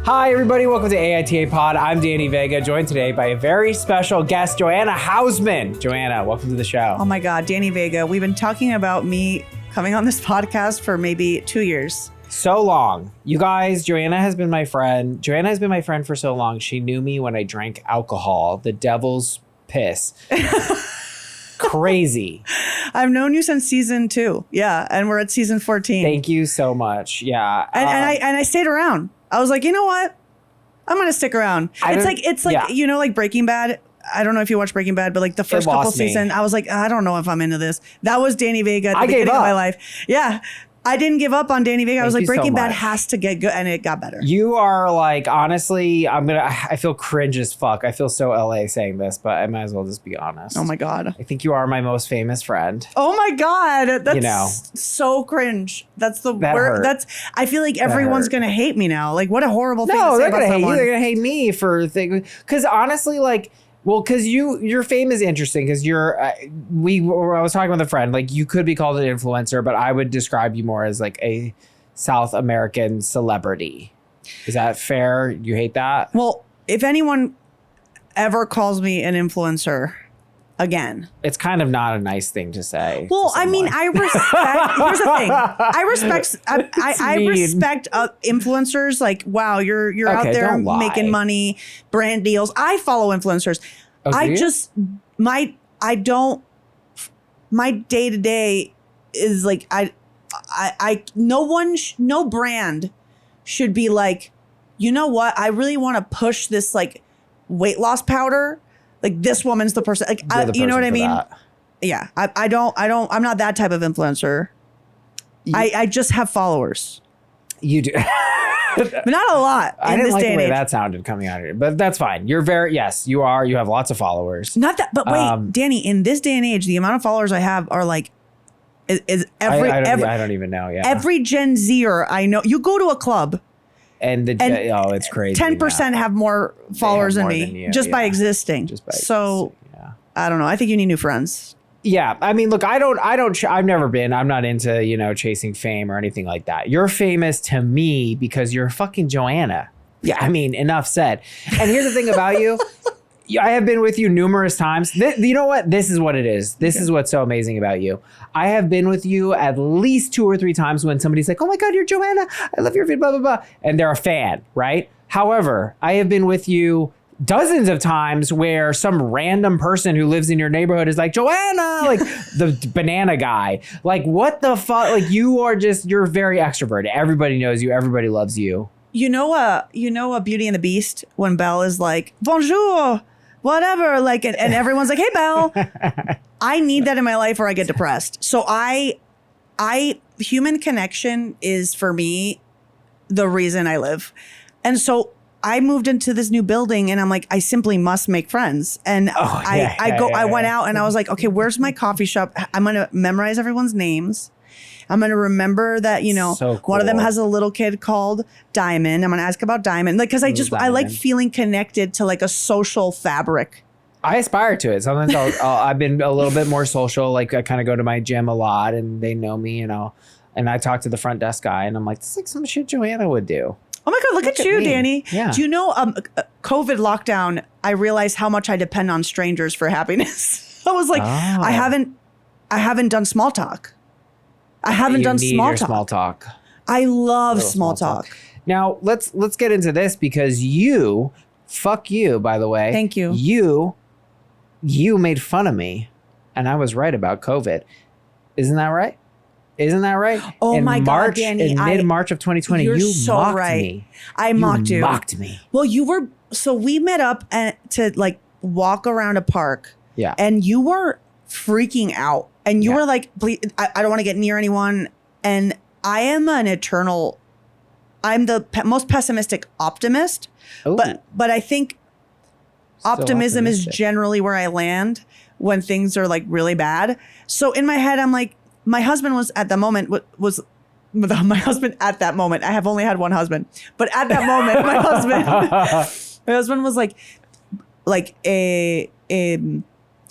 Hi, everybody. Welcome to AITA Pod. I'm Danny Vega, joined today by a very special guest, Joanna Hausmann. Joanna, welcome to the show. Oh my God, Danny Vega. We've been talking about me coming on this podcast for maybe 2 years. So long. You guys, Joanna has been my friend. Joanna has been my friend for so long. She knew me when I drank alcohol, the devil's piss. Crazy. I've known you since season 2. Yeah. And we're at season 14. Thank you so much. Yeah. And I stayed around. I was like, you know what? I'm going to stick around. It's like, yeah. you know, like Breaking Bad. I don't know if you watch Breaking Bad, but like the first couple seasons, I was like, I don't know if I'm into this. That was Danny Vega at the beginning of my life. Yeah. I didn't give up on Danny Vega. I was like, Breaking Bad has to get good, and it got better. You are like, honestly, I feel cringe as fuck. I feel so LA saying this, but I might as well just be honest. Oh my God. I think you are my most famous friend. Oh my God. That's so cringe. That's the word. I feel like everyone's going to hate me now. Like, what a horrible thing to say about someone. No, they're going to hate you. They're going to hate me for things. Because honestly, like, well, because your fame is interesting because I was talking with a friend, like you could be called an influencer, but I would describe you more as like a South American celebrity. Is that fair? You hate that? Well, if anyone ever calls me an influencer again, it's kind of not a nice thing to say. Well, I mean, I respect, here's the thing. I respect influencers. Like, wow, you're out there making money, brand deals. I follow influencers. Oh, my day to day is like, no brand should be like, you know what? I really want to push this like weight loss powder. Like this woman's the person, like, you know what I mean? That. Yeah. I'm not that type of influencer. I just have followers. You do. But not a lot. I didn't like the way that sounded coming out of you, but that's fine. Yes, you are. You have lots of followers. Not that, but wait, Danny, in this day and age, the amount of followers I have are like, I don't even know. Yeah. Every Gen Zer I know, you go to a club. It's crazy. 10% have more followers than me just by existing. Yeah. I don't know. I think you need new friends. Yeah. I mean, look, I'm not into, chasing fame or anything like that. You're famous to me because you're fucking Joanna. Yeah. I mean, enough said. And here's the thing about you. I have been with you numerous times. You know what? This is what it is. This is what's so amazing about you. I have been with you at least 2 or 3 times when somebody's like, oh my God, you're Joanna. I love your video, blah, blah, blah. And they're a fan, right? However, I have been with you dozens of times where some random person who lives in your neighborhood is like, Joanna, like the banana guy. Like, what the fuck? Like, you're very extroverted. Everybody knows you. Everybody loves you. You know a Beauty and the Beast when Belle is like, bonjour, whatever, like, and everyone's like, hey, Belle. I need that in my life or I get depressed. So human connection is for me the reason I live. And so I moved into this new building and I'm like, I simply must make friends. And I went out and I was like, okay, where's my coffee shop? I'm going to memorize everyone's names. I'm going to remember that, so cool. One of them has a little kid called Diamond. I'm going to ask about Diamond. Like, cause I like feeling connected to like a social fabric. I aspire to it. Sometimes I've been a little bit more social. Like I kind of go to my gym a lot and they know me, and I talk to the front desk guy and I'm like, this is like some shit Joanna would do. Oh my God, look at you, me. Danny. Yeah. Do you know, COVID lockdown, I realized how much I depend on strangers for happiness. I was like, I haven't done small talk. I haven't done small talk. I love small talk. Now, let's get into this because fuck you, by the way. Thank you. You made fun of me and I was right about COVID. Isn't that right? Oh my God, Danny. In mid-March of 2020, you so mocked me. I mocked you. You mocked me. Well, so we met up to like walk around a park. Yeah. And you were freaking out. And you were like, please, I don't want to get near anyone. And I am I'm the most pessimistic optimist. Ooh. But I think optimism is generally where I land when things are like really bad. So in my head, I'm like, my husband was at the moment my husband at that moment. I have only had one husband, but at that moment, my husband was like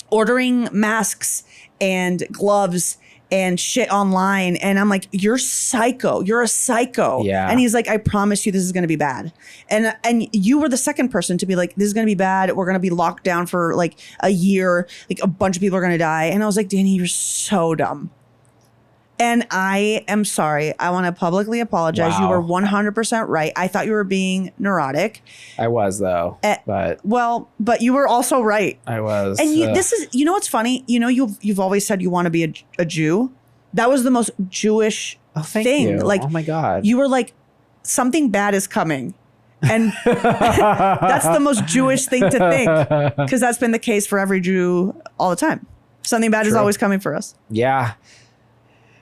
ordering masks and gloves and shit online. And I'm like, you're psycho. You're a psycho. Yeah. And he's like, I promise you this is going to be bad. And you were the second person to be like, this is going to be bad. We're going to be locked down for like a year. Like a bunch of people are going to die. And I was like, Danny, you're so dumb. And I am sorry. I want to publicly apologize. Wow. You were 100% right. I thought you were being neurotic. I was though, but you were also right. I was. And this is, you know what's funny? You know, you've always said you want to be a Jew. That was the most Jewish thing. You. Like, oh my God. You were like, something bad is coming. And that's the most Jewish thing to think, because that's been the case for every Jew all the time. Something bad is always coming for us. Yeah.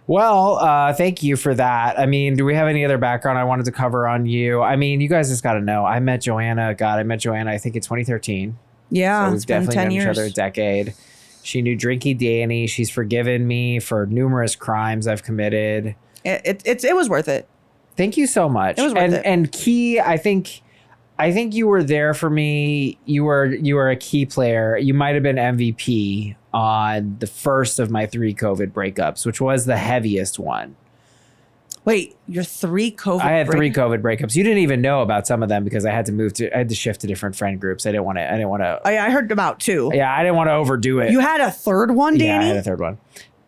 Well, thank you for that. I mean, do we have any other background I wanted to cover on you? I mean, you guys just got to know. I met Joanna, I think in 2013. Yeah, so we've it's been definitely 10 known years. each other a decade. She knew Drinky Danny. She's forgiven me for numerous crimes I've committed. It was worth it. Thank you so much. It was worth it. And key, I think you were there for me. You were a key player. You might have been MVP on the first of my 3 COVID breakups, which was the heaviest one. Wait, your 3 COVID? I had 3 COVID breakups. You didn't even know about some of them because I had to shift to different friend groups. I didn't want to. I heard about 2. Yeah, I didn't want to overdo it. You had a third one, Danny? Yeah, I had a third one.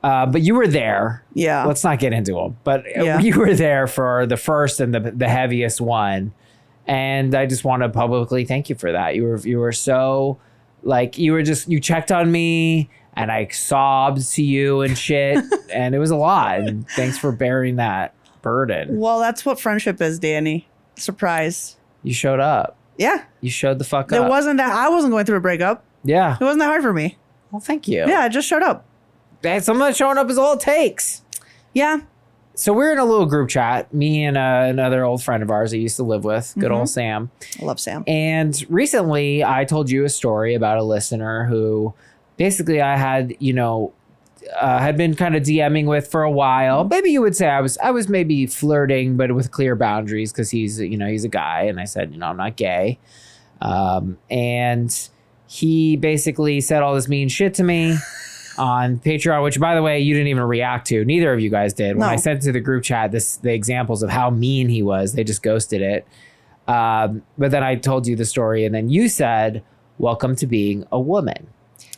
But you were there. Yeah. Let's not get into them. But you were there for the first and the heaviest one. And I just want to publicly thank you for that. You were so, like, you checked on me and I sobbed to you and shit. And it was a lot. And thanks for bearing that burden. Well, that's what friendship is, Danny. Surprise. You showed up. Yeah. You showed the fuck It up. wasn't that, I wasn't going through a breakup. Yeah. It wasn't that hard for me. Well, thank you. Yeah, I just showed up. Someone showing up is all it takes. Yeah. So we're in a little group chat, me and another old friend of ours I used to live with, good old Sam. I love Sam. And recently I told you a story about a listener who basically I had, had been kind of DMing with for a while. Maybe you would say I was maybe flirting, but with clear boundaries because he's a guy. And I said, I'm not gay. And he basically said all this mean shit to me on Patreon, which, by the way, you didn't even react to. Neither of you guys did. When I sent to the group chat the examples of how mean he was, they just ghosted it. But then I told you the story, and then you said, welcome to being a woman.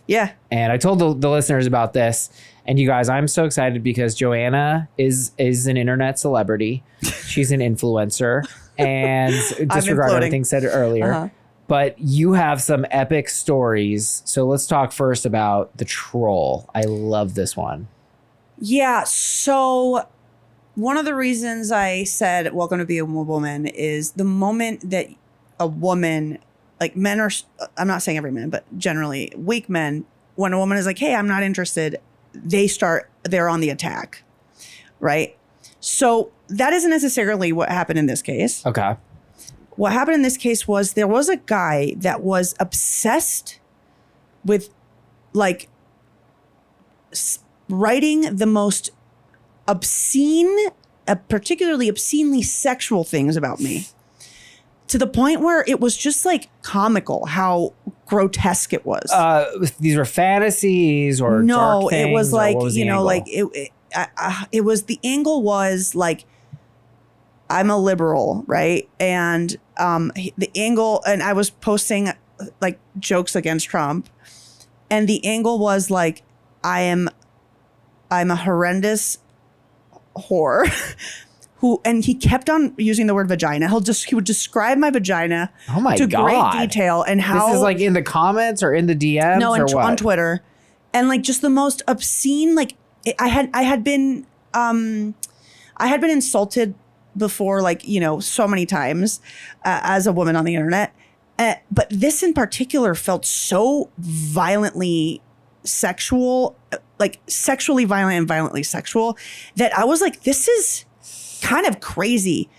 Yeah. And I told the listeners about this. And you guys, I'm so excited because Joanna is an internet celebrity. She's an influencer. And disregard everything said earlier. Uh-huh. But you have some epic stories. So let's talk first about the troll. I love this one. Yeah. So one of the reasons I said welcome to be a woman is the moment that a woman, like men are, I'm not saying every man, but generally weak men, when a woman is like, hey, I'm not interested, they're on the attack. Right? So that isn't necessarily what happened in this case. Okay. What happened in this case was there was a guy that was obsessed with like writing the most obscene, particularly obscenely sexual things about me, to the point where it was just like comical how grotesque it was. These were fantasies or dark things? It was like, was the angle? like it was, the angle was like, I'm a liberal, right? And the angle, and I was posting like jokes against Trump, and the angle was like, I'm a horrendous whore and he kept on using the word vagina. He would describe my vagina to great detail, and how this is like in the comments or in the DMs. No, on Twitter, and like just the most obscene. Like I had been insulted before, like, so many times as a woman on the internet. But this in particular felt so violently sexual, like sexually violent and violently sexual, that I was like, this is kind of crazy.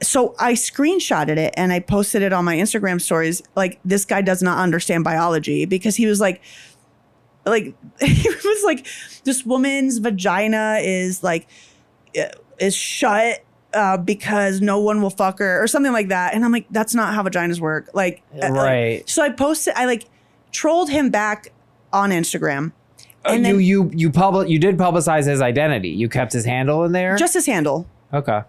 So I screenshotted it and I posted it on my Instagram stories. Like, this guy does not understand biology, because he was like, he was like, this woman's vagina is shut because no one will fuck her or something like that. And I'm like, that's not how vaginas work. Like, right. So I trolled him back on Instagram. And then you did publicize his identity. You kept his handle in there? just his handle. Okay.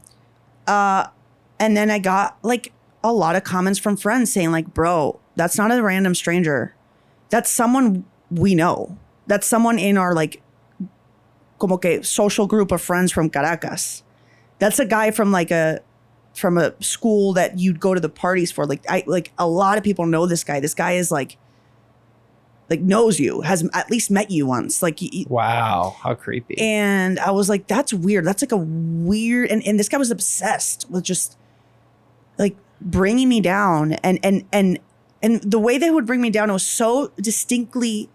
And then I got like a lot of comments from friends saying like, bro, that's not a random stranger. That's someone we know. That's someone in our like como que social group of friends from Caracas. That's a guy from a school that you'd go to the parties for. Like a lot of people know this guy. This guy is like knows you, has at least met you once. Like, wow, how creepy. And I was like, that's weird. That's like a weird, and this guy was obsessed with just like bringing me down. And the way they would bring me down was so distinctly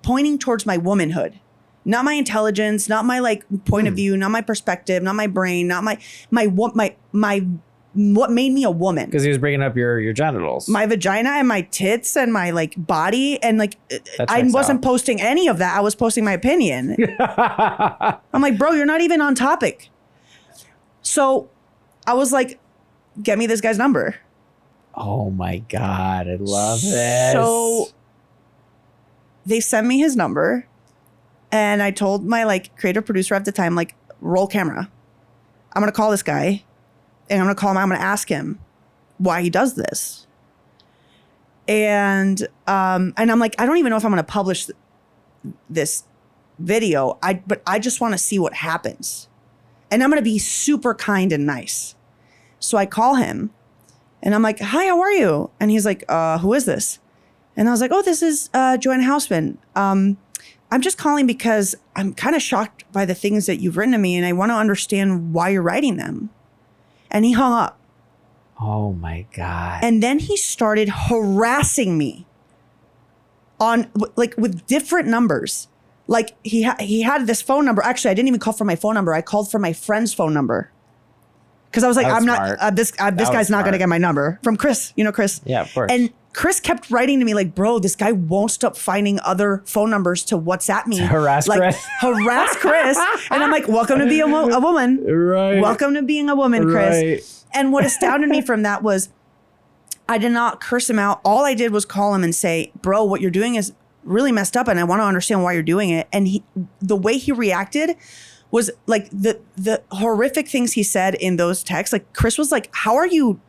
pointing towards my womanhood, not my intelligence, not my like point of view, not my perspective, not my brain, not my what made me a woman. Because he was bringing up your genitals. My vagina and my tits and my like body. And like, I wasn't posting any of that. I was posting my opinion. I'm like, bro, you're not even on topic. So I was like, get me this guy's number. Oh my God. I love this. So they sent me his number and I told my like creative producer at the time, like, roll camera. I'm going to call this guy. And I'm going to call him. I'm going to ask him why he does this. And I'm like, I don't even know if I'm going to publish this video. But I just want to see what happens. And I'm going to be super kind and nice. So I call him and I'm like, hi, how are you? And he's like, who is this? And I was like, oh, this is Joanna Hausmann. I'm just calling because I'm kind of shocked by the things that you've written to me. And I want to understand why you're writing them. And he hung up. Oh my God. And then he started harassing me on like with different numbers. Like he had this phone number. Actually, I didn't even call for my phone number. I called for my friend's phone number. Because I was like, I'm not, this guy's not going to get my number. From Chris, you know Chris? Yeah, of course. And Chris kept writing to me like, bro, this guy won't stop finding other phone numbers to WhatsApp me. Harass Chris. Harass Chris. And I'm like, welcome to be a woman. Right. Welcome to being a woman, Chris. Right. And what astounded me from that was I did not curse him out. All I did was call him and say, bro, what you're doing is really messed up and I want to understand why you're doing it. And the way he reacted was like the horrific things he said in those texts. Like Chris was like, how are you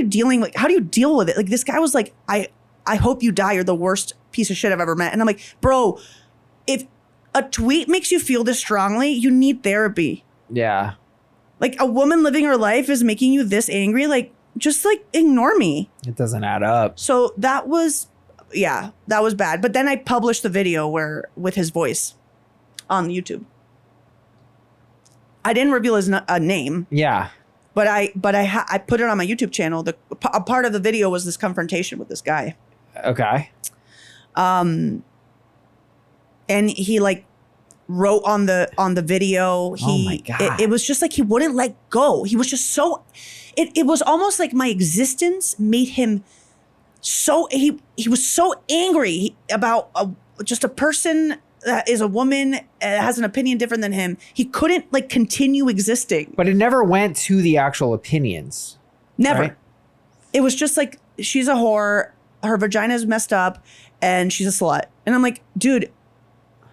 dealing with, how do you deal with it? Like this guy was like, I hope you die. You're the worst piece of shit I've ever met. And I'm like, bro, if a tweet makes you feel this strongly, you need therapy. Yeah. Like a woman living her life is making you this angry. Like, just like ignore me. It doesn't add up. So that was bad. But then I published the video with his voice on YouTube. I didn't reveal his name. Yeah. But I put it on my YouTube channel. A part of the video was this confrontation with this guy. Okay. And he like wrote on the video. Oh my God. It was just like he wouldn't let go. He was just so. It was almost like my existence made him so. He was so angry about just a person that is a woman, has an opinion different than him. He couldn't like continue existing. But it never went to the actual opinions. Never. Right? It was just like, she's a whore, her vagina is messed up, and she's a slut. And I'm like, dude,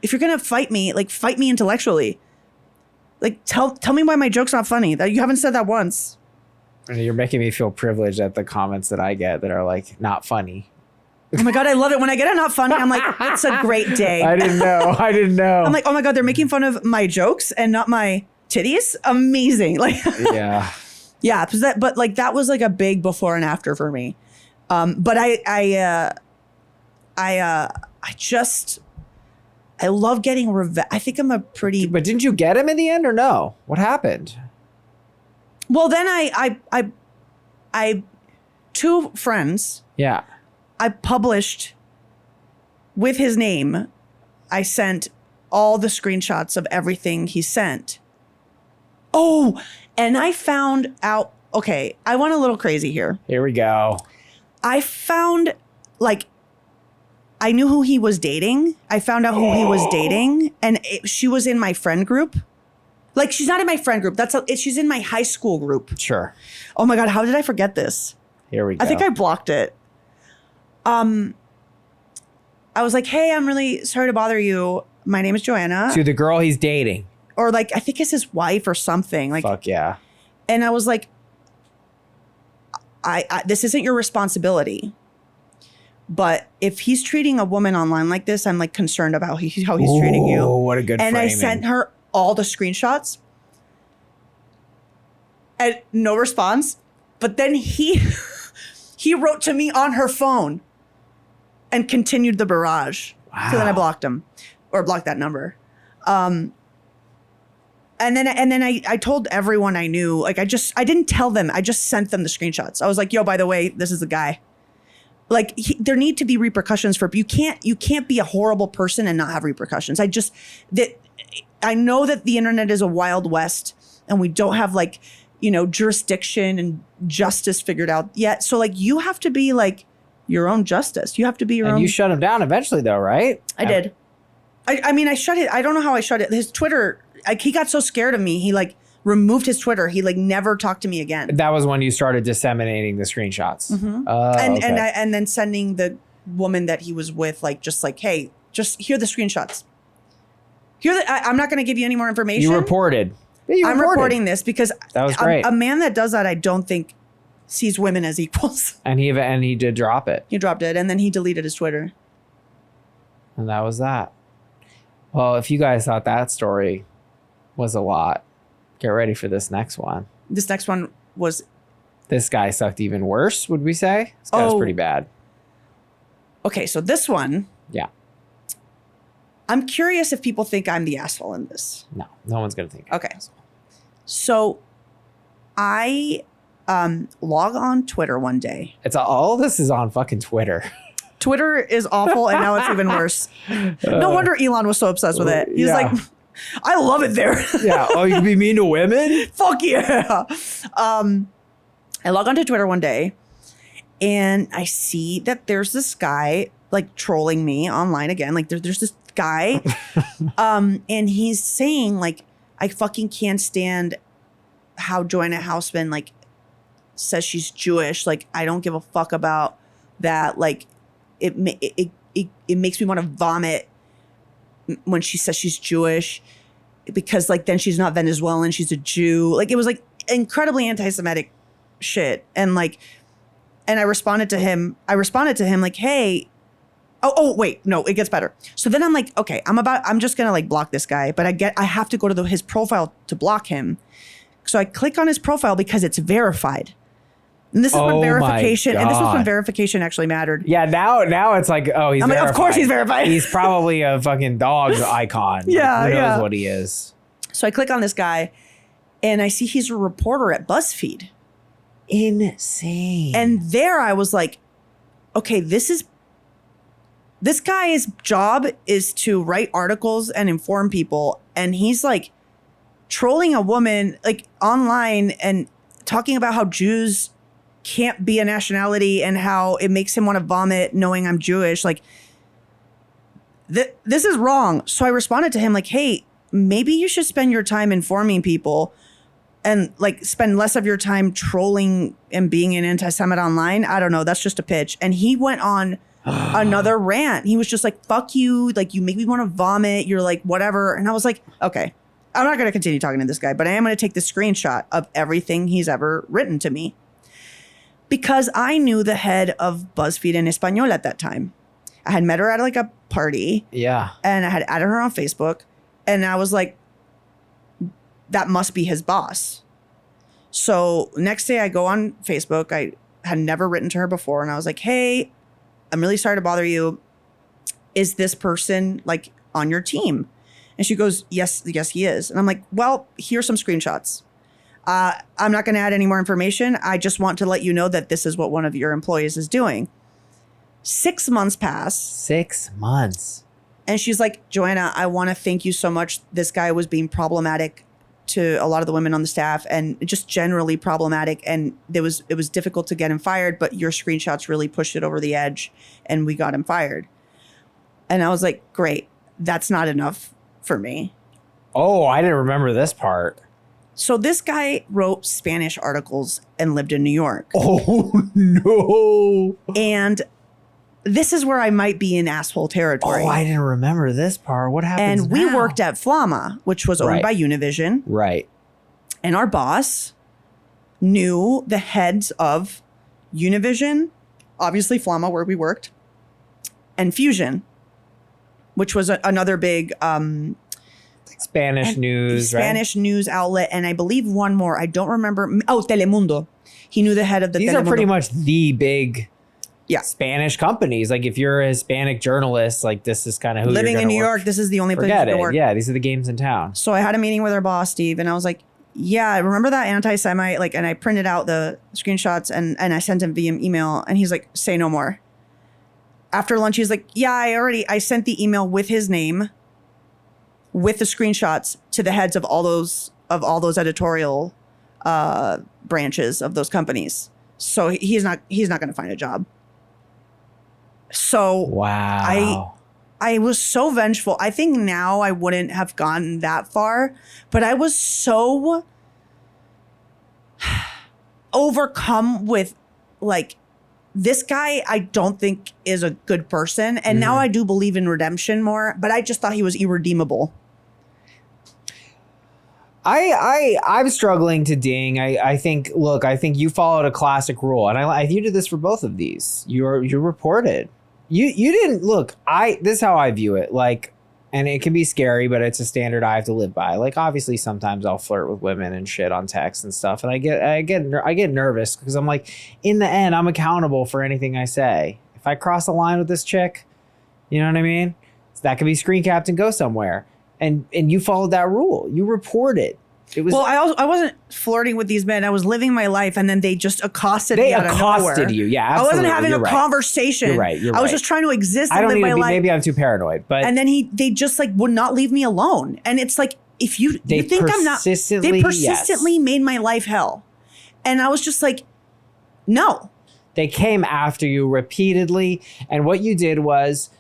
if you're gonna fight me, like fight me intellectually. Like tell me why my joke's not funny. That you haven't said that once. You're making me feel privileged at the comments that I get that are like not funny. Oh my God, I love it. When I get a not funny, I'm like, it's a great day. I didn't know. I'm like, oh my God, they're making fun of my jokes and not my titties. Amazing. Like, yeah. Yeah. But like, that was like a big before and after for me. But I love getting revenge. I think I'm a pretty. But didn't you get him in the end or no? What happened? Well, then I two friends. Yeah. I published with his name. I sent all the screenshots of everything he sent. Oh, and I found out. Okay, I went a little crazy here. Here we go. I found like. I knew who he was dating. I found out who he was dating, and she was in my friend group. Like, she's not in my friend group. She's in my high school group. Sure. Oh my God, how did I forget this? Here we go. I think I blocked it. I was like, hey, I'm really sorry to bother you. My name is Joanna. To the girl he's dating. Or like, I think it's his wife or something. Like, fuck yeah. And I was like, I this isn't your responsibility. But if he's treating a woman online like this, I'm like concerned about how he's treating you. Oh, what a good And framing. I sent her all the screenshots. And no response. But then he wrote to me on her phone and continued the barrage. Wow. So then I blocked him or blocked that number. And then I told everyone I knew, like I didn't tell them. I just sent them the screenshots. I was like, yo, by the way, this is the guy. Like there need to be repercussions for, you can't be a horrible person and not have repercussions. I know that the internet is a wild west and we don't have like, jurisdiction and justice figured out yet. So like you have to be like your own justice. You have to be your own. And you shut him down eventually though, right? I did. I mean, I shut it. I don't know how I shut it. His Twitter, like he got so scared of me. He like removed his Twitter. He like never talked to me again. That was when you started disseminating the screenshots. Mm-hmm. Okay. And then sending the woman that he was with, like, just like, hey, just here are the screenshots. I'm not going to give you any more information. You reported. Yeah, I'm reporting this because that was great. A man that does that, I don't think sees women as equals. And he did drop it. He dropped it, and then he deleted his Twitter. And that was that. Well, if you guys thought that story was a lot, get ready for this next one. This next one was... This guy sucked even worse, would we say? This guy was pretty bad. Okay, so this one... Yeah. I'm curious if people think I'm the asshole in this. No one's going to think. Okay. So I log on Twitter one day. All this is on fucking Twitter. Twitter is awful, and now it's even worse. No wonder Elon was so obsessed with it. He's like, I love it there. Yeah. Oh, you can be mean to women? Fuck yeah. I log onto Twitter one day, and I see that there's this guy like trolling me online again. Like there's this guy, and he's saying like, I fucking can't stand how Joanna Hausmann like says she's Jewish. Like I don't give a fuck about that. Like it makes me want to vomit when she says she's Jewish, because like then she's not Venezuelan, she's a Jew. Like it was like incredibly anti-Semitic shit. And like, and I responded to him like, hey, oh wait, no, it gets better. So then I'm like, okay, I'm just gonna like block this guy, but I have to go to his profile to block him. So I click on his profile because it's verified. And this is when verification, and this was when verification actually mattered. Yeah, now it's like, oh, he's verified. Like, of course he's verified. He's probably a fucking dog icon. Yeah, like, who knows what he is. So I click on this guy, and I see he's a reporter at BuzzFeed. Insane. And there I was like, okay, this guy's job is to write articles and inform people, and he's like trolling a woman like online and talking about how Jews can't be a nationality and how it makes him want to vomit knowing I'm Jewish. Like this is wrong. So I responded to him like, hey, maybe you should spend your time informing people and like spend less of your time trolling and being an anti-Semite online. I don't know. That's just a pitch. And he went on another rant. He was just like, fuck you. Like you make me want to vomit. You're like, whatever. And I was like, okay, I'm not going to continue talking to this guy, but I am going to take the screenshot of everything he's ever written to me. Because I knew the head of BuzzFeed in Espanol at that time. I had met her at like a party. Yeah. And I had added her on Facebook. And I was like, that must be his boss. So next day I go on Facebook. I had never written to her before. And I was like, hey, I'm really sorry to bother you. Is this person like on your team? And she goes, yes, he is. And I'm like, well, here's some screenshots. I'm not going to add any more information. I just want to let you know that this is what one of your employees is doing. 6 months pass. 6 months. And she's like, Joanna, I want to thank you so much. This guy was being problematic to a lot of the women on the staff and just generally problematic. And it was difficult to get him fired, but your screenshots really pushed it over the edge and we got him fired. And I was like, great. That's not enough for me. Oh, I didn't remember this part. So this guy wrote Spanish articles and lived in New York. Oh, no. And this is where I might be in asshole territory. Oh, I didn't remember this part. What happens And we now? worked at Flama, which was owned by Univision. Right. And our boss knew the heads of Univision, obviously Flama, where we worked, and Fusion, which was another big Spanish news outlet. And I believe one more. I don't remember. Oh, Telemundo. He knew the head of the These Telemundo. are pretty much the big Spanish companies. Like if you're a Hispanic journalist, like this is kind of who living you're in New work. York. This is the only place you can work. Yeah, these are the games in town. So I had a meeting with our boss, Steve, and I was like, yeah, I remember that anti-Semite, like, and I printed out the screenshots and I sent him via email, and he's like, say no more. After lunch, he's like, yeah, I sent the email with his name, with the screenshots to the heads of all those editorial branches of those companies. So he's not going to find a job. So wow. I was so vengeful. I think now I wouldn't have gotten that far, but I was so overcome with like, this guy I don't think is a good person. And now I do believe in redemption more, but I just thought he was irredeemable. I'm struggling to ding. I think you followed a classic rule, and you did this for both of these. You reported. You didn't look. This is how I view it. Like, and it can be scary, but it's a standard I have to live by. Like, obviously, sometimes I'll flirt with women and shit on text and stuff, and I get nervous because I'm like, in the end, I'm accountable for anything I say. If I cross the line with this chick, you know what I mean? That could be screen capped and go somewhere. And you followed that rule. You reported. It was. Well, I wasn't flirting with these men. I was living my life, and then they just accosted me out of nowhere. They accosted you, yeah. Absolutely. I wasn't having a conversation. You're right. I was just trying to exist and live my life. Maybe I'm too paranoid, but and then they just like would not leave me alone. And it's like, if you think I'm not, they persistently made my life hell, and I was just like, no. They came after you repeatedly, and what you did was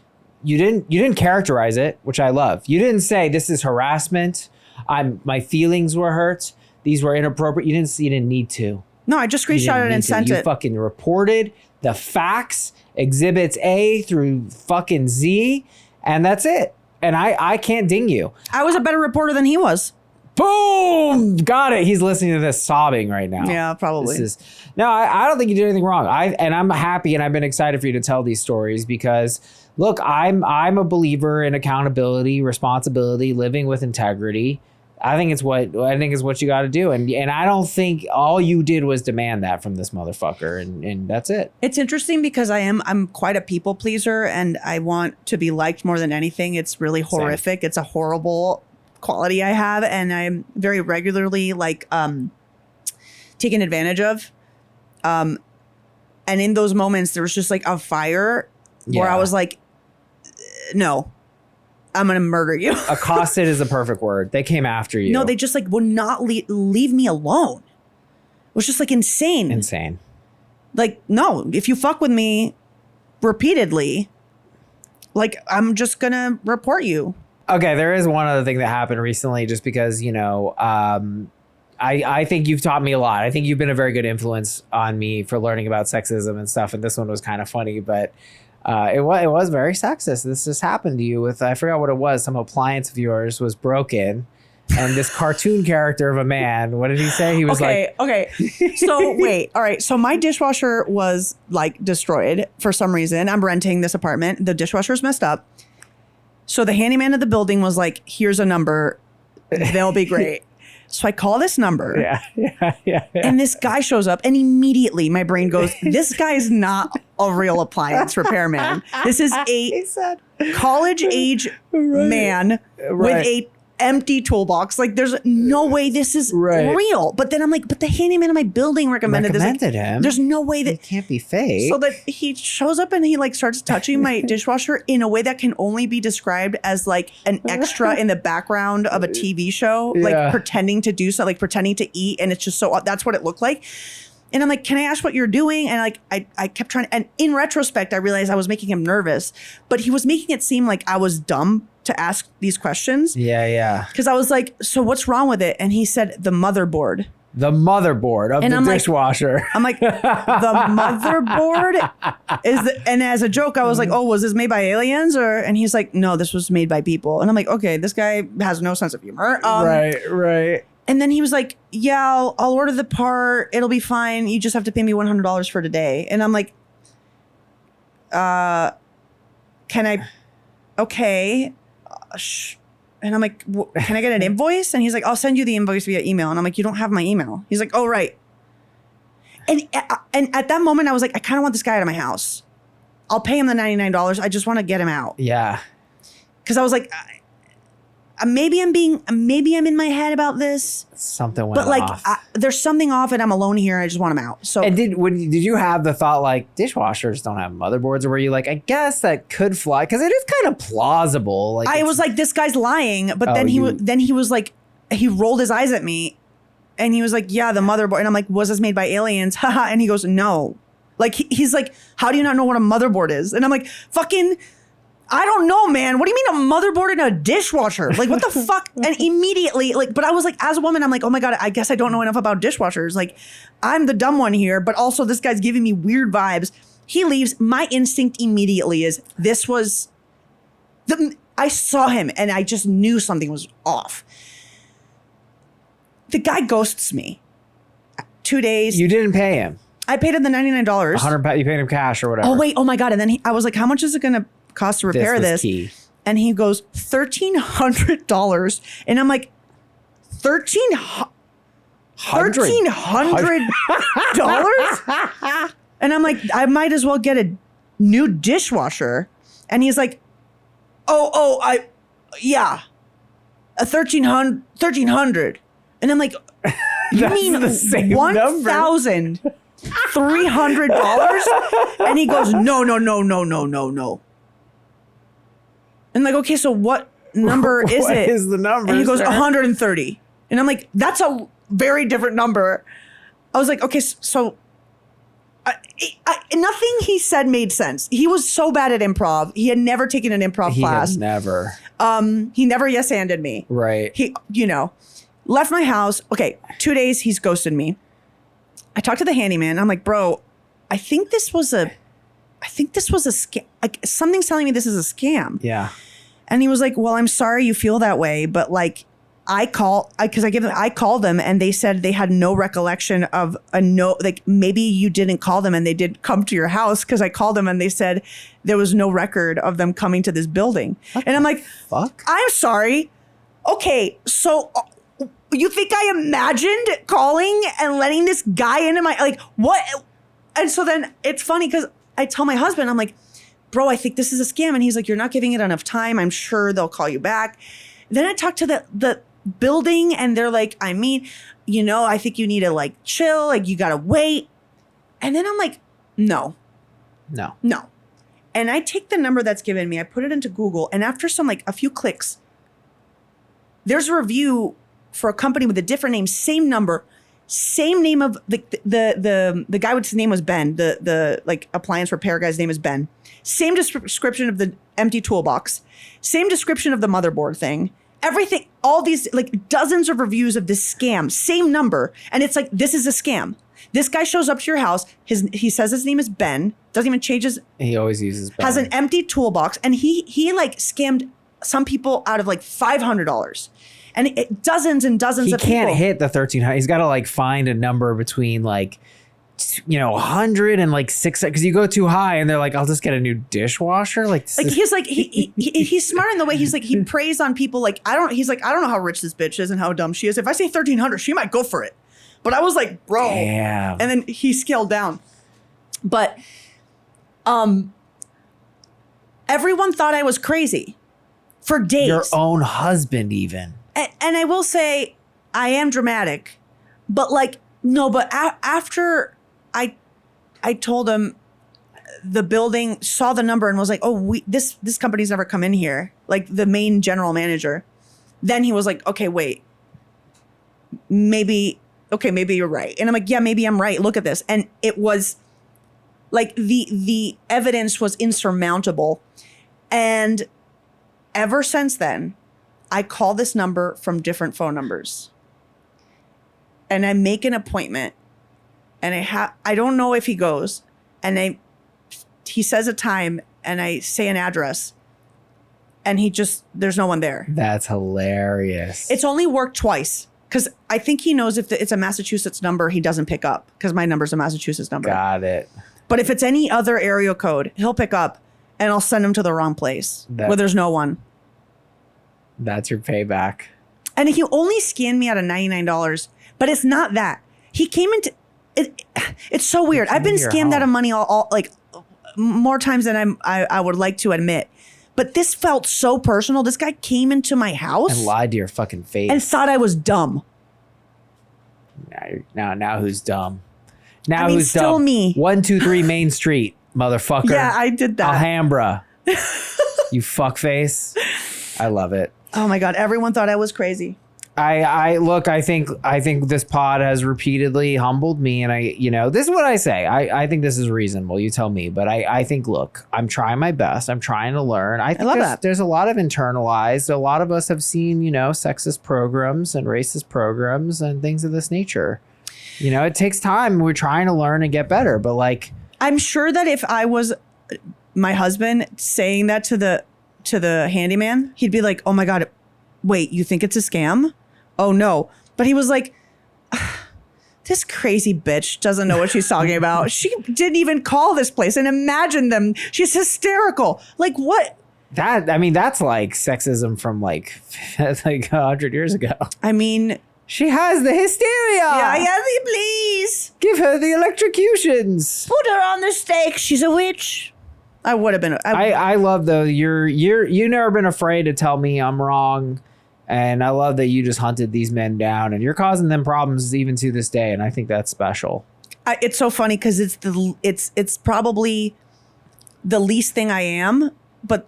you didn't characterize it, which I love. You didn't say this is harassment. My feelings were hurt. These were inappropriate. You didn't need to. No, I just screenshot it and sent it. You fucking reported the facts, exhibits A through fucking Z, and that's it. And I can't ding you. I was a better reporter than he was. Boom! Got it. He's listening to this sobbing right now. Yeah, probably. I don't think you did anything wrong. I'm happy, and I've been excited for you to tell these stories because, look, I'm a believer in accountability, responsibility, living with integrity. I think it's what you got to do, and I don't think all you did was demand that from this motherfucker, and that's it. It's interesting because I'm quite a people pleaser, and I want to be liked more than anything. It's really horrific. Same. It's a horrible quality I have, and I'm very regularly taken advantage of. And in those moments, there was just like a fire where I was like, no. I'm going to murder you. Accosted is a perfect word. They came after you. No, they just like would not leave me alone. It was just like insane. Insane. Like, no, if you fuck with me repeatedly, like I'm just going to report you. Okay, there is one other thing that happened recently just because, I think you've taught me a lot. I think you've been a very good influence on me for learning about sexism and stuff. And this one was kind of funny, but it was very sexist. This just happened to you with, I forgot what it was. Some appliance of yours was broken. And this cartoon character of a man, what did he say? He was okay. So wait, all right. So my dishwasher was like destroyed for some reason. I'm renting this apartment. The dishwasher's messed up. So the handyman of the building was like, here's a number. They'll be great. So I call this number. Yeah. And this guy shows up, and immediately my brain goes, this guy is not a real appliance repairman. This is a college age man with a empty toolbox. Like, there's no way this is real. But then I'm like, but the handyman in my building recommended this. Like, him. There's no way that it can't be fake. So that he shows up and he like starts touching my dishwasher in a way that can only be described as like an extra in the background of a TV show, like pretending to do so, like pretending to eat, and it's just so that's what it looked like. And I'm like, can I ask what you're doing? And like, I kept trying. And in retrospect, I realized I was making him nervous, but he was making it seem like I was dumb to ask these questions. Yeah. Because I was like, so what's wrong with it? And he said, the motherboard. The motherboard of and the I'm dishwasher. I'm like, the motherboard and as a joke, I was like, oh, was this made by aliens? And he's like, no, this was made by people. And I'm like, okay, this guy has no sense of humor. Right. And then he was like, yeah, I'll order the part. It'll be fine. You just have to pay me $100 for today. And I'm like, can I? Okay. And I'm like, can I get an invoice? And he's like, I'll send you the invoice via email. And I'm like, you don't have my email. He's like, oh, right. And at that moment, I was like, I kind of want this guy out of my house. I'll pay him the $99. I just want to get him out. Yeah. Because I was like, maybe I'm in my head about this. Something went off. But there's something off and I'm alone here. I just want him out. So and did you have the thought like dishwashers don't have motherboards, or were you like, I guess that could fly? Because it is kind of plausible. Like I was like, this guy's lying. But then he was like, he rolled his eyes at me and he was like, yeah, the motherboard. And I'm like, was this made by aliens? Haha. And he goes, no. Like he's like, how do you not know what a motherboard is? And I'm like, fucking, I don't know, man. What do you mean a motherboard and a dishwasher? Like, what the fuck? And immediately, like, but I was like, as a woman, I'm like, oh my God, I guess I don't know enough about dishwashers. Like, I'm the dumb one here, but also this guy's giving me weird vibes. He leaves. My instinct immediately is I saw him and I just knew something was off. The guy ghosts me. 2 days. You didn't pay him. I paid him the $99. $100. You paid him cash or whatever. Oh, wait. Oh my God. And then I was like, how much is it going to cost to repair this? Key. And he goes, $1,300. And I'm like, $1,300? And I'm like, I might as well get a new dishwasher. And he's like, yeah, $1,300. And I'm like, you mean $1,300? And he goes, no. And I'm like, okay, so what number is it? What is the number? And he goes, 130. And I'm like, that's a very different number. I was like, okay, so nothing he said made sense. He was so bad at improv. He had never taken an improv class. Never. He never yes-anded me. Right. He, left my house. Okay, 2 days, he's ghosted me. I talked to the handyman. I'm like, bro, I think this was a scam. Like, something's telling me this is a scam. Yeah. And he was like, well, I'm sorry you feel that way, but like, I called them and they said they had no recollection of like maybe you didn't call them and they did come to your house, because I called them and they said there was no record of them coming to this building. And I'm like, fuck? I'm sorry. Okay, so you think I imagined calling and letting this guy into my, like, what? And so then it's funny because I tell my husband, I'm like, bro, I think this is a scam. And he's like, you're not giving it enough time. I'm sure they'll call you back. Then I talked to the building and they're like, I think you need to like chill. Like, you got to wait. And then I'm like, no. And I take the number that's given me, I put it into Google, and after a few clicks, there's a review for a company with a different name, same number, same name of the guy with his name was Ben, the like appliance repair guy's name is Ben. Same description of the empty toolbox, same description of the motherboard thing, everything, all these like dozens of reviews of this scam, same number, and it's like, this is a scam. This guy shows up to your house. He says his name is Ben. Doesn't even change his. He always uses Ben. Has an empty toolbox, and he like scammed some people out of like $500, and dozens and dozens of people. He can't hit the 1,300. He's got to like find a number between like, 100 and like 600, because you go too high, and they're like, I'll just get a new dishwasher. He's like he's smart in the way he's like he preys on people. Like, I don't know how rich this bitch is and how dumb she is. If I say 1,300, she might go for it. But I was like, bro. Damn. And then he scaled down. But everyone thought I was crazy for days. Your own husband even. And I will say, I am dramatic. But like, no, but after I told him, the building saw the number and was like, oh, this company's never come in here. Like, the main general manager. Then he was like, okay, wait. Maybe you're right. And I'm like, yeah, maybe I'm right. Look at this. And it was like the evidence was insurmountable. And ever since then, I call this number from different phone numbers. and I make an appointment, and I don't know if he goes, and he says a time, and I say an address, and there's no one there. That's hilarious. It's only worked twice because I think he knows if it's a Massachusetts number, he doesn't pick up because my number's a Massachusetts number. Got it. But if it's any other area code, he'll pick up, and I'll send him to the wrong place where there's no one. That's your payback. And he only scanned me out of $99, but it's not that. He came into it. It's so weird. I've been scammed out of money all like more times than I would like to admit. But this felt so personal. This guy came into my house and lied to your fucking face and thought I was dumb. Now who's dumb? Now who's still dumb? Me. 123 Main Street, motherfucker. Yeah, I did that. Alhambra. You fuckface. I love it. Oh my God. Everyone thought I was crazy. I think this pod has repeatedly humbled me, and this is what I say. I think this is reasonable. You tell me, but I think, look, I'm trying my best. I'm trying to learn. I think there's a lot of internalized. A lot of us have seen, sexist programs and racist programs and things of this nature. It takes time. We're trying to learn and get better, but I'm sure that if I was my husband saying that to the handyman, he'd be like, "Oh my God, wait, you think it's a scam?" Oh no. But he was like, this crazy bitch doesn't know what she's talking about. She didn't even call this place and imagine them. She's hysterical. Like what? That's like sexism from like 100 years ago. She has the hysteria. Yeah, please. Give her the electrocutions. Put her on the stake. She's a witch. I would have been. I love though. You've never been afraid to tell me I'm wrong. And I love that you just hunted these men down and you're causing them problems even to this day. And I think that's special. It's so funny because it's probably the least thing I am, but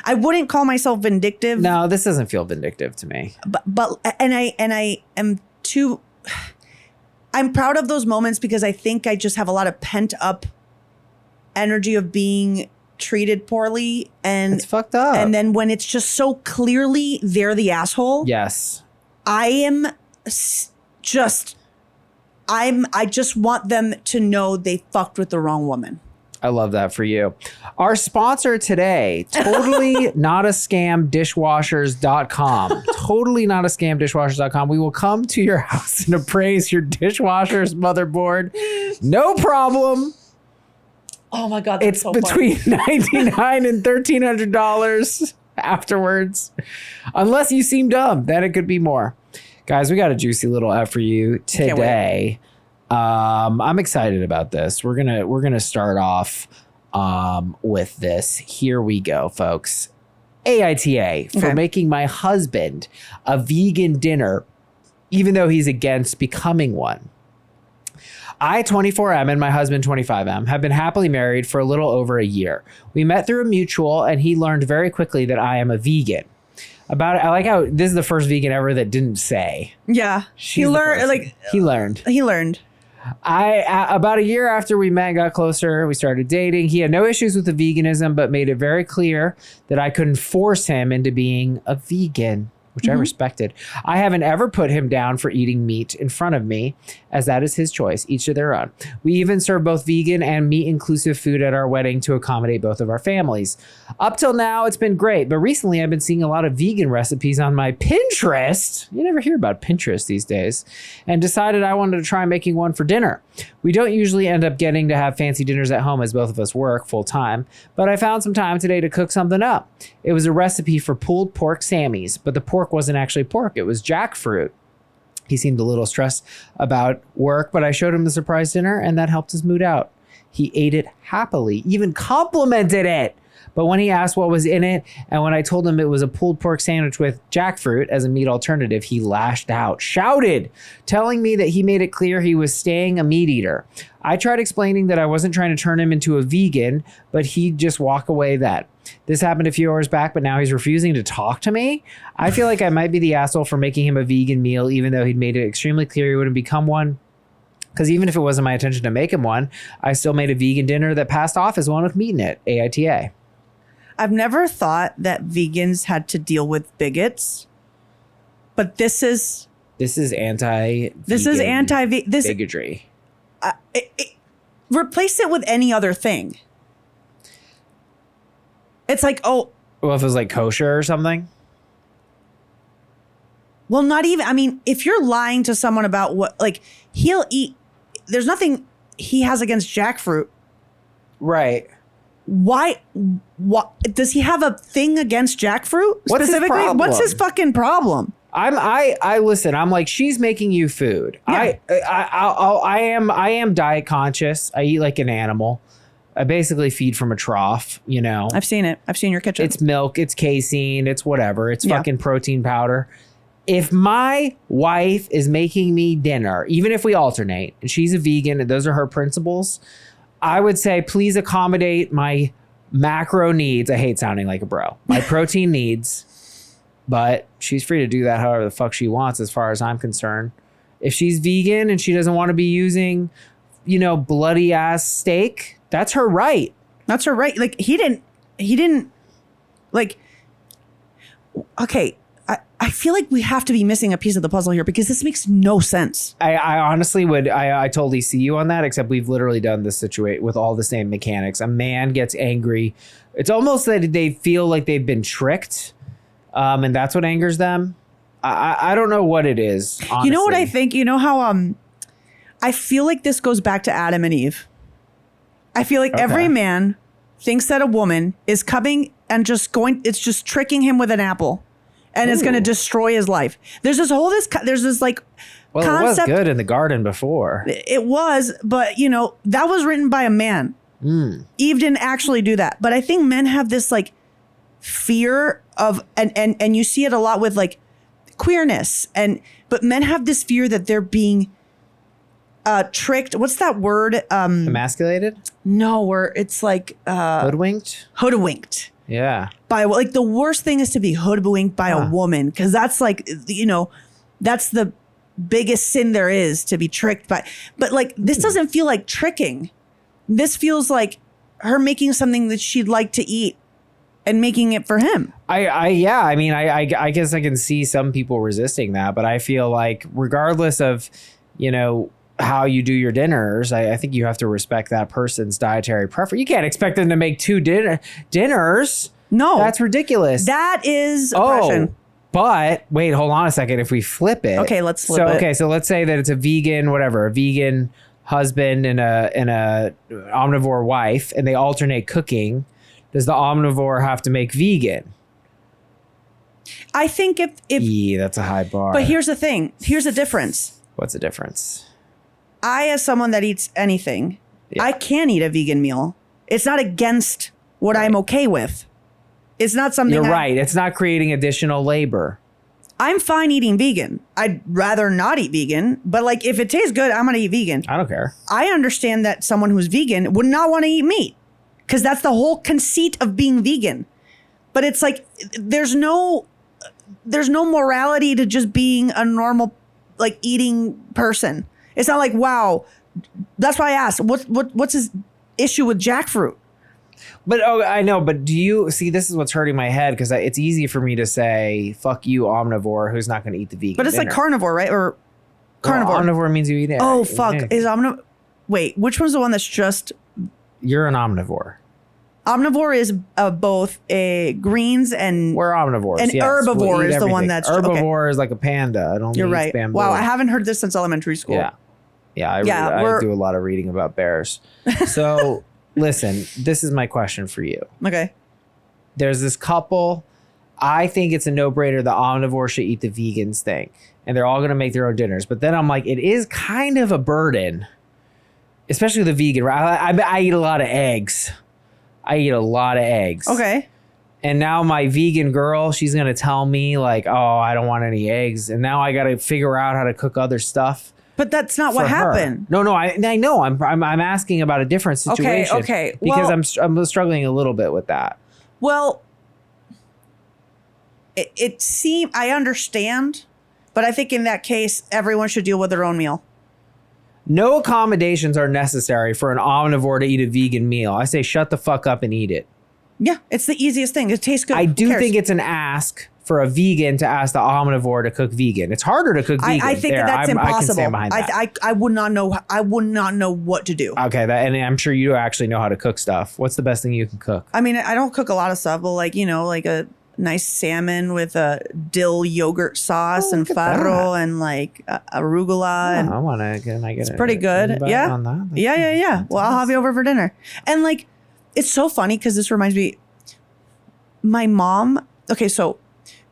I wouldn't call myself vindictive. No, this doesn't feel vindictive to me. But I am too. I'm proud of those moments because I think I just have a lot of pent up energy of being treated poorly, and it's fucked up. And then when it's just so clearly they're the asshole. Yes. I just want them to know they fucked with the wrong woman. I love that for you. Our sponsor today, totally not a scam dishwashers.com. Totally not a scam dishwashers.com. We will come to your house and appraise your dishwasher's motherboard. No problem. Oh my God, that's so between $99 and $1,300 afterwards. Unless you seem dumb, then it could be more. Guys, we got a juicy little F for you today. I'm excited about this. We're gonna start off with this. Here we go, folks. AITA for making my husband a vegan dinner, even though he's against becoming one. I, 24M, and my husband, 25M, have been happily married for a little over a year. We met through a mutual, and he learned very quickly that I am a vegan. I like how this is the first vegan ever that didn't say. Yeah, he learned. He learned. About a year after we met and got closer, we started dating. He had no issues with the veganism, but made it very clear that I couldn't force him into being a vegan, which I respected. I haven't ever put him down for eating meat in front of me, as that is his choice, each to their own. We even served both vegan and meat-inclusive food at our wedding to accommodate both of our families. Up till now, it's been great, but recently I've been seeing a lot of vegan recipes on my Pinterest. You never hear about Pinterest these days. And decided I wanted to try making one for dinner. We don't usually end up getting to have fancy dinners at home as both of us work full-time, but I found some time today to cook something up. It was a recipe for pulled pork Sammys, but the pork wasn't actually pork, it was jackfruit. He seemed a little stressed about work, but I showed him the surprise dinner and that helped his mood out. He ate it happily, even complimented it. But when he asked what was in it, and when I told him it was a pulled pork sandwich with jackfruit as a meat alternative, he lashed out, shouted, telling me that he made it clear he was staying a meat eater. I tried explaining that I wasn't trying to turn him into a vegan, but he'd just walk away then. This happened a few hours back, but now he's refusing to talk to me. I feel like I might be the asshole for making him a vegan meal, even though he'd made it extremely clear he wouldn't become one. Because even if it wasn't my intention to make him one, I still made a vegan dinner that passed off as one with meat in it, AITA. I've never thought that vegans had to deal with bigots, but this is This is anti. Bigotry. Replace it with any other thing. It's like, oh. Well, if it was like kosher or something. Well, not even. I mean, if you're lying to someone about what, like, he'll eat. There's nothing he has against jackfruit. Right. Why? What does he have a thing against jackfruit specifically? What's his fucking problem? I listen. I'm like, she's making you food. Yeah. I am diet conscious. I eat like an animal. I basically feed from a trough. You know. I've seen it. I've seen your kitchen. It's milk. It's casein. It's whatever. It's fucking protein powder. If my wife is making me dinner, even if we alternate, and she's a vegan and those are her principles, I would say, please accommodate my macro needs. I hate sounding like a bro. My protein needs, but she's free to do that however the fuck she wants as far as I'm concerned. If she's vegan and she doesn't want to be using, bloody ass steak, that's her right. That's her right. Like he didn't like, okay. I feel like we have to be missing a piece of the puzzle here because this makes no sense. I honestly would. I totally see you on that, except we've literally done this situation with all the same mechanics. A man gets angry. It's almost that they feel like they've been tricked, and that's what angers them. I don't know what it is, honestly. You know what I think? You know how I feel like this goes back to Adam and Eve. I feel like every man thinks that a woman is coming and it's just tricking him with an apple. And it's going to destroy his life. There's this concept. It was good in the garden before. It was, but that was written by a man. Eve didn't actually do that. But I think men have this like fear of, and you see it a lot with like queerness. But men have this fear that they're being tricked. What's that word? Emasculated? No, where it's like hoodwinked. Hoodwinked. Yeah. By like the worst thing is to be hoodwinked by a woman because that's like that's the biggest sin there is, to be tricked by. But like this doesn't feel like tricking. This feels like her making something that she'd like to eat and making it for him. I guess I can see some people resisting that, but I feel like regardless of how you do your dinners, I think you have to respect that person's dietary preference. You can't expect them to make two dinners. No. That's ridiculous. That is oppression. But wait, hold on a second. If we flip it. Okay, let's flip it. Okay, so let's say that it's a vegan husband and a omnivore wife, and they alternate cooking. Does the omnivore have to make vegan? I think if that's a high bar. But here's the thing. Here's the difference. What's the difference? I, as someone that eats anything, I can eat a vegan meal. It's not against what I'm okay with. It's not something. You're right. It's not creating additional labor. I'm fine eating vegan. I'd rather not eat vegan, but like if it tastes good, I'm going to eat vegan. I don't care. I understand that someone who's vegan would not want to eat meat because that's the whole conceit of being vegan. But it's like there's no morality to just being a normal like eating person. It's not like, wow. That's why I asked, what's his issue with jackfruit? But I know. But do you see? This is what's hurting my head because it's easy for me to say, "Fuck you, omnivore," who's not going to eat the vegan. But it's dinner. like carnivore, right? Or carnivore. Omnivore means you eat it. Oh fuck! Is omnivore? Wait, which one's the one that's just? You're an omnivore. Omnivore is both a greens and we're omnivores. And herbivore is the one that's herbivore is like a panda. You're right. Bamboo. Wow, I haven't heard this since elementary school. Yeah. I do a lot of reading about bears. So listen, this is my question for you. Okay. There's this couple. I think it's a no-brainer. The omnivore should eat the vegans thing, and they're all going to make their own dinners. But then I'm like, it is kind of a burden, especially the vegan. I eat a lot of eggs. Okay. And now my vegan girl, she's going to tell me like, oh, I don't want any eggs. And now I got to figure out how to cook other stuff. But that's not what happened. No, I know. I'm asking about a different situation. Okay. Because I'm struggling a little bit with that. Well, it seemed, I understand, but I think in that case, everyone should deal with their own meal. No accommodations are necessary for an omnivore to eat a vegan meal. I say shut the fuck up and eat it. Yeah, it's the easiest thing. It tastes good. I do think it's an ask for a vegan to ask the omnivore to cook vegan. It's harder to cook vegan. I think that's impossible. I can stand behind that. I would not know. I would not know what to do. Okay, and I'm sure you actually know how to cook stuff. What's the best thing you can cook? I mean, I don't cook a lot of stuff, but like, like a nice salmon with a dill yogurt sauce and farro and like arugula. And I want to get. It's pretty good. Yeah. On that. Yeah. Well, I'll have you over for dinner. And like, it's so funny because this reminds me. My mom. Okay, so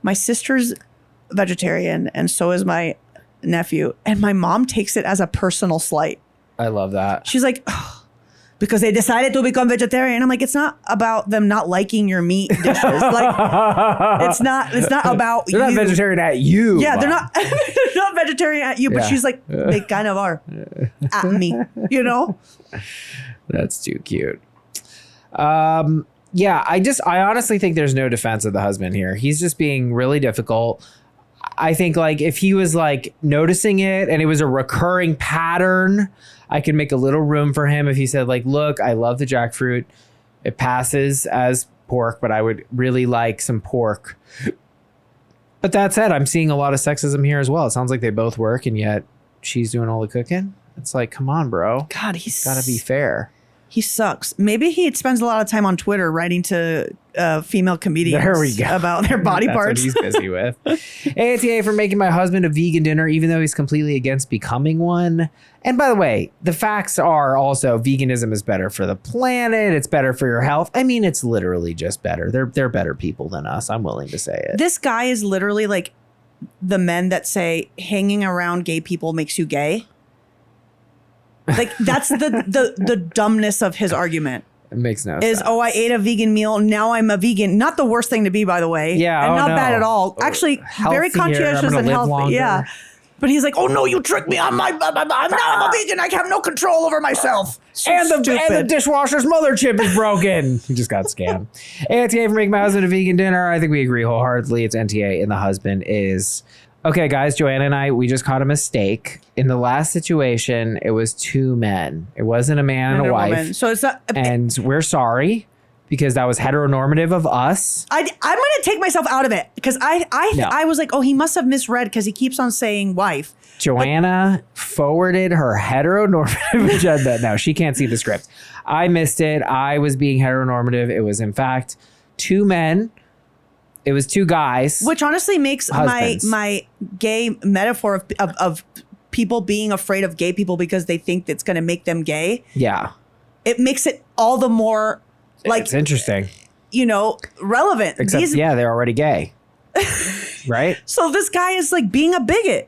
my sister's vegetarian, and so is my nephew, and my mom takes it as a personal slight. I love that. She's like, oh, because they decided to become vegetarian. I'm like, it's not about them not liking your meat dishes. Like, it's not about they're not vegetarian at you. Yeah, they're not vegetarian at you. But she's like, they kind of are at me. That's too cute. Yeah, I honestly think there's no defense of the husband here. He's just being really difficult. I think like if he was like noticing it and it was a recurring pattern, I could make a little room for him if he said like, look, I love the jackfruit. It passes as pork, but I would really like some pork. But that said, I'm seeing a lot of sexism here as well. It sounds like they both work and yet she's doing all the cooking. It's like, come on, bro. God, he's got to be fair. He sucks. Maybe he spends a lot of time on Twitter writing to female comedians about their body parts. That's what he's busy with. AITA for making my husband a vegan dinner, even though he's completely against becoming one. And by the way, the facts are also veganism is better for the planet. It's better for your health. I mean, it's literally just better. They're better people than us. I'm willing to say it. This guy is literally like the men that say hanging around gay people makes you gay. Like that's the dumbness of his argument. It makes no sense. I ate a vegan meal. Now I'm a vegan. Not the worst thing to be, by the way. Yeah. And not bad at all. Actually, very conscientious and healthy. Longer. Yeah. But he's like, oh no, you tricked me. I'm a vegan. I have no control over myself. So and the dishwasher's mother chip is broken. He just got scammed. AITA for making my husband a vegan dinner. I think we agree wholeheartedly. It's NTA and the husband is. Okay, guys, Joanna and I, we just caught a mistake. In the last situation, it was two men. It wasn't a man and a wife. Woman. So it's not, and we're sorry because that was heteronormative of us. I'm going to take myself out of it because I was like, oh, he must have misread because he keeps on saying wife. Joanna forwarded her heteronormative agenda. No, she can't see the script. I missed it. I was being heteronormative. It was, in fact, two men. It was two guys. Which honestly makes my gay metaphor of people being afraid of gay people because they think it's going to make them gay. Yeah. It makes it all the more like... It's interesting. Relevant. Except, they're already gay. Right? So this guy is like being a bigot.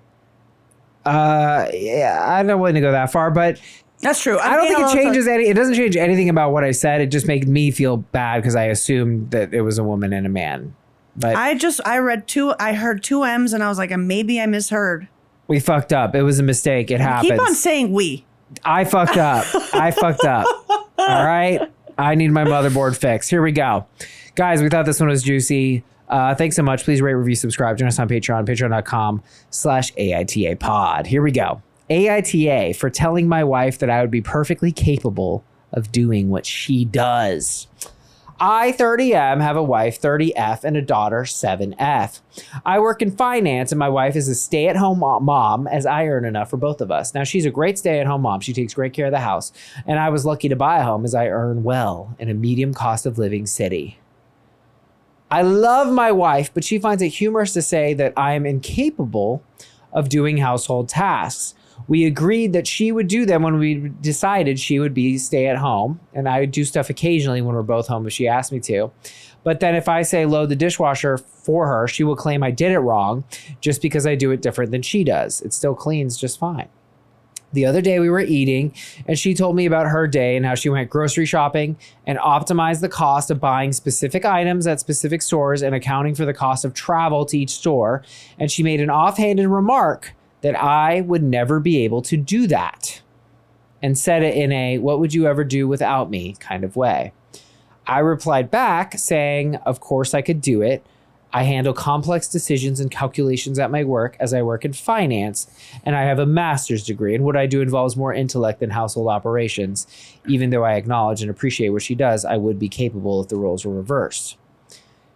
Yeah, I'm not willing to go that far, but... That's true. I don't think it changes it doesn't change anything about what I said. It just made me feel bad because I assumed that it was a woman and a man. But I heard two M's and I was like, maybe I misheard. We fucked up. It was a mistake. It happens. Keep on saying we. I fucked up. All right. I need my motherboard fixed. Here we go. Guys, we thought this one was juicy. Thanks so much. Please rate, review, subscribe. Join us on Patreon, patreon.com/AITA pod. Here we go. AITA for telling my wife that I would be perfectly capable of doing what she does. I, 30M, have a wife, 30F, and a daughter, 7F. I work in finance, and my wife is a stay-at-home mom, as I earn enough for both of us. Now, she's a great stay-at-home mom. She takes great care of the house, and I was lucky to buy a home as I earn well in a medium cost of living city. I love my wife, but she finds it humorous to say that I am incapable of doing household tasks. We agreed that she would do them when we decided she would be stay at home. And I would do stuff occasionally when we're both home if she asked me to. But then if I say load the dishwasher for her, she will claim I did it wrong just because I do it different than she does. It still cleans just fine. The other day we were eating and she told me about her day and how she went grocery shopping and optimized the cost of buying specific items at specific stores and accounting for the cost of travel to each store. And she made an offhanded remark that I would never be able to do that and said it in a what would you ever do without me kind of way. I replied back saying, of course I could do it. I handle complex decisions and calculations at my work as I work in finance, and I have a master's degree, and what I do involves more intellect than household operations. Even though I acknowledge and appreciate what she does, I would be capable if the roles were reversed.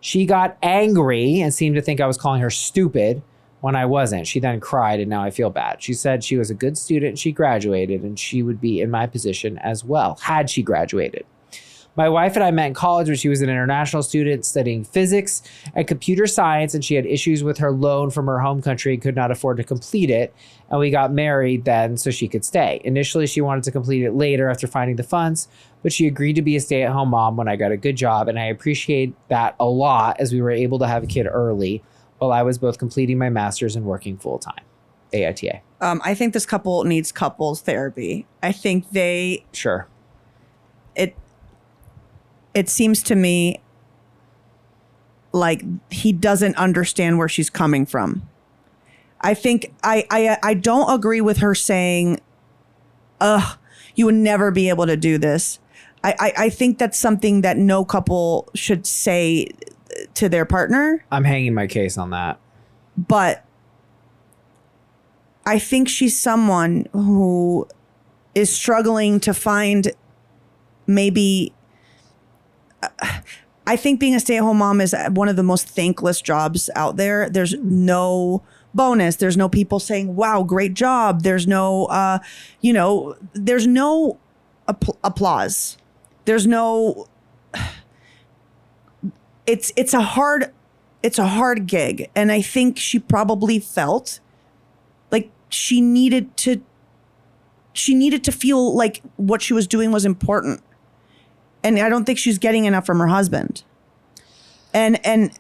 She got angry and seemed to think I was calling her stupid when I wasn't. She then cried and now I feel bad. She said she was a good student and she graduated and she would be in my position as well had she graduated. My wife and I met in college when she was an international student studying physics and computer science, and she had issues with her loan from her home country and could not afford to complete it. And we got married then so she could stay. Initially, she wanted to complete it later after finding the funds, but she agreed to be a stay-at-home mom when I got a good job, and I appreciate that a lot as we were able to have a kid early while I was both completing my master's and working full-time. AITA. I think this couple needs couples therapy. I think they... Sure. It seems to me like he doesn't understand where she's coming from. I think I don't agree with her saying, you would never be able to do this. I think that's something that no couple should say to their partner. I'm hanging my case on that. But I think she's someone who is struggling to find maybe... I think being a stay-at-home mom is one of the most thankless jobs out there. There's no bonus. There's no people saying, wow, great job. There's no, there's no applause. There's no, it's a hard gig. And I think she probably felt like she needed to feel like what she was doing was important. And I don't think she's getting enough from her husband. And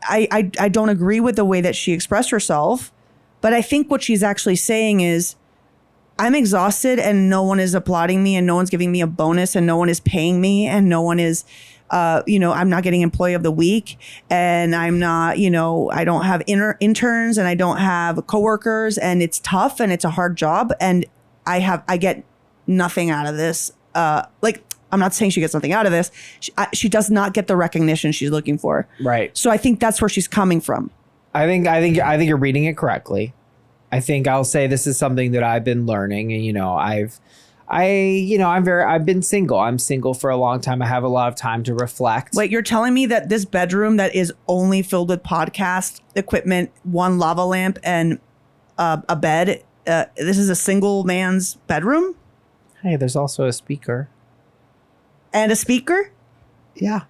I don't agree with the way that she expressed herself. But I think what she's actually saying is, I'm exhausted and no one is applauding me and no one's giving me a bonus and no one is paying me and no one is, I'm not getting employee of the week and I'm not, I don't have interns and I don't have coworkers and it's tough and it's a hard job and I get nothing out of this. I'm not saying she gets nothing out of this. She does not get the recognition she's looking for. Right. So I think that's where she's coming from. I think you're reading it correctly. I think I'll say this is something that I've been learning, and I've been single. I'm single for a long time. I have a lot of time to reflect. Wait, you're telling me that this bedroom that is only filled with podcast equipment, one lava lamp, and a bed, this is a single man's bedroom? Hey, there's also a speaker. And a speaker? Yeah.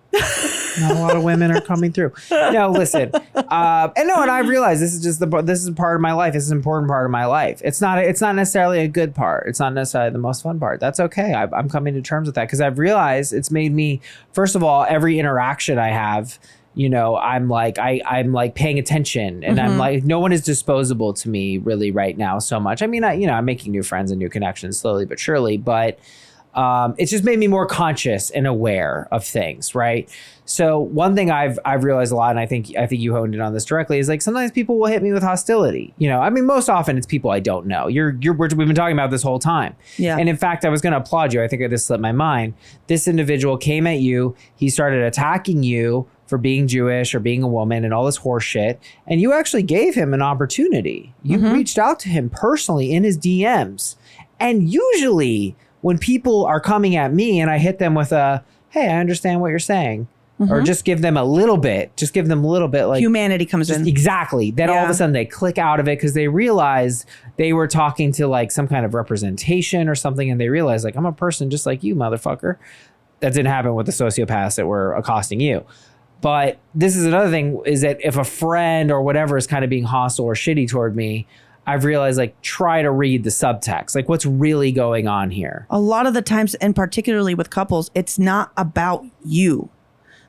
Not a lot of women are coming through. No, listen. And I realize this is part of my life. This is an important part of my life. It's not necessarily a good part. It's not necessarily the most fun part. That's okay. I'm coming to terms with that because I've realized it's made me, first of all, every interaction I have, I'm like paying attention and I'm like, no one is disposable to me really right now so much. I mean, I'm making new friends and new connections slowly but surely, but it's just made me more conscious and aware of things, right? So one thing I've realized a lot, and I think you honed in on this directly, is like sometimes people will hit me with hostility. Most often it's people I don't know. We've been talking about this whole time. Yeah. And in fact, I was going to applaud you. I think it just slipped my mind. This individual came at you. He started attacking you for being Jewish or being a woman and all this horse shit. And you actually gave him an opportunity. You reached out to him personally in his DMs. And usually when people are coming at me and I hit them with a, hey, I understand what you're saying, or just give them a little bit, like humanity comes in. Exactly. Then all of a sudden they click out of it because they realize they were talking to like some kind of representation or something. And they realize like, I'm a person just like you, motherfucker. That didn't happen with the sociopaths that were accosting you. But this is another thing, is that if a friend or whatever is kind of being hostile or shitty toward me, I've realized like try to read the subtext, like what's really going on here. A lot of the times, and particularly with couples, it's not about you.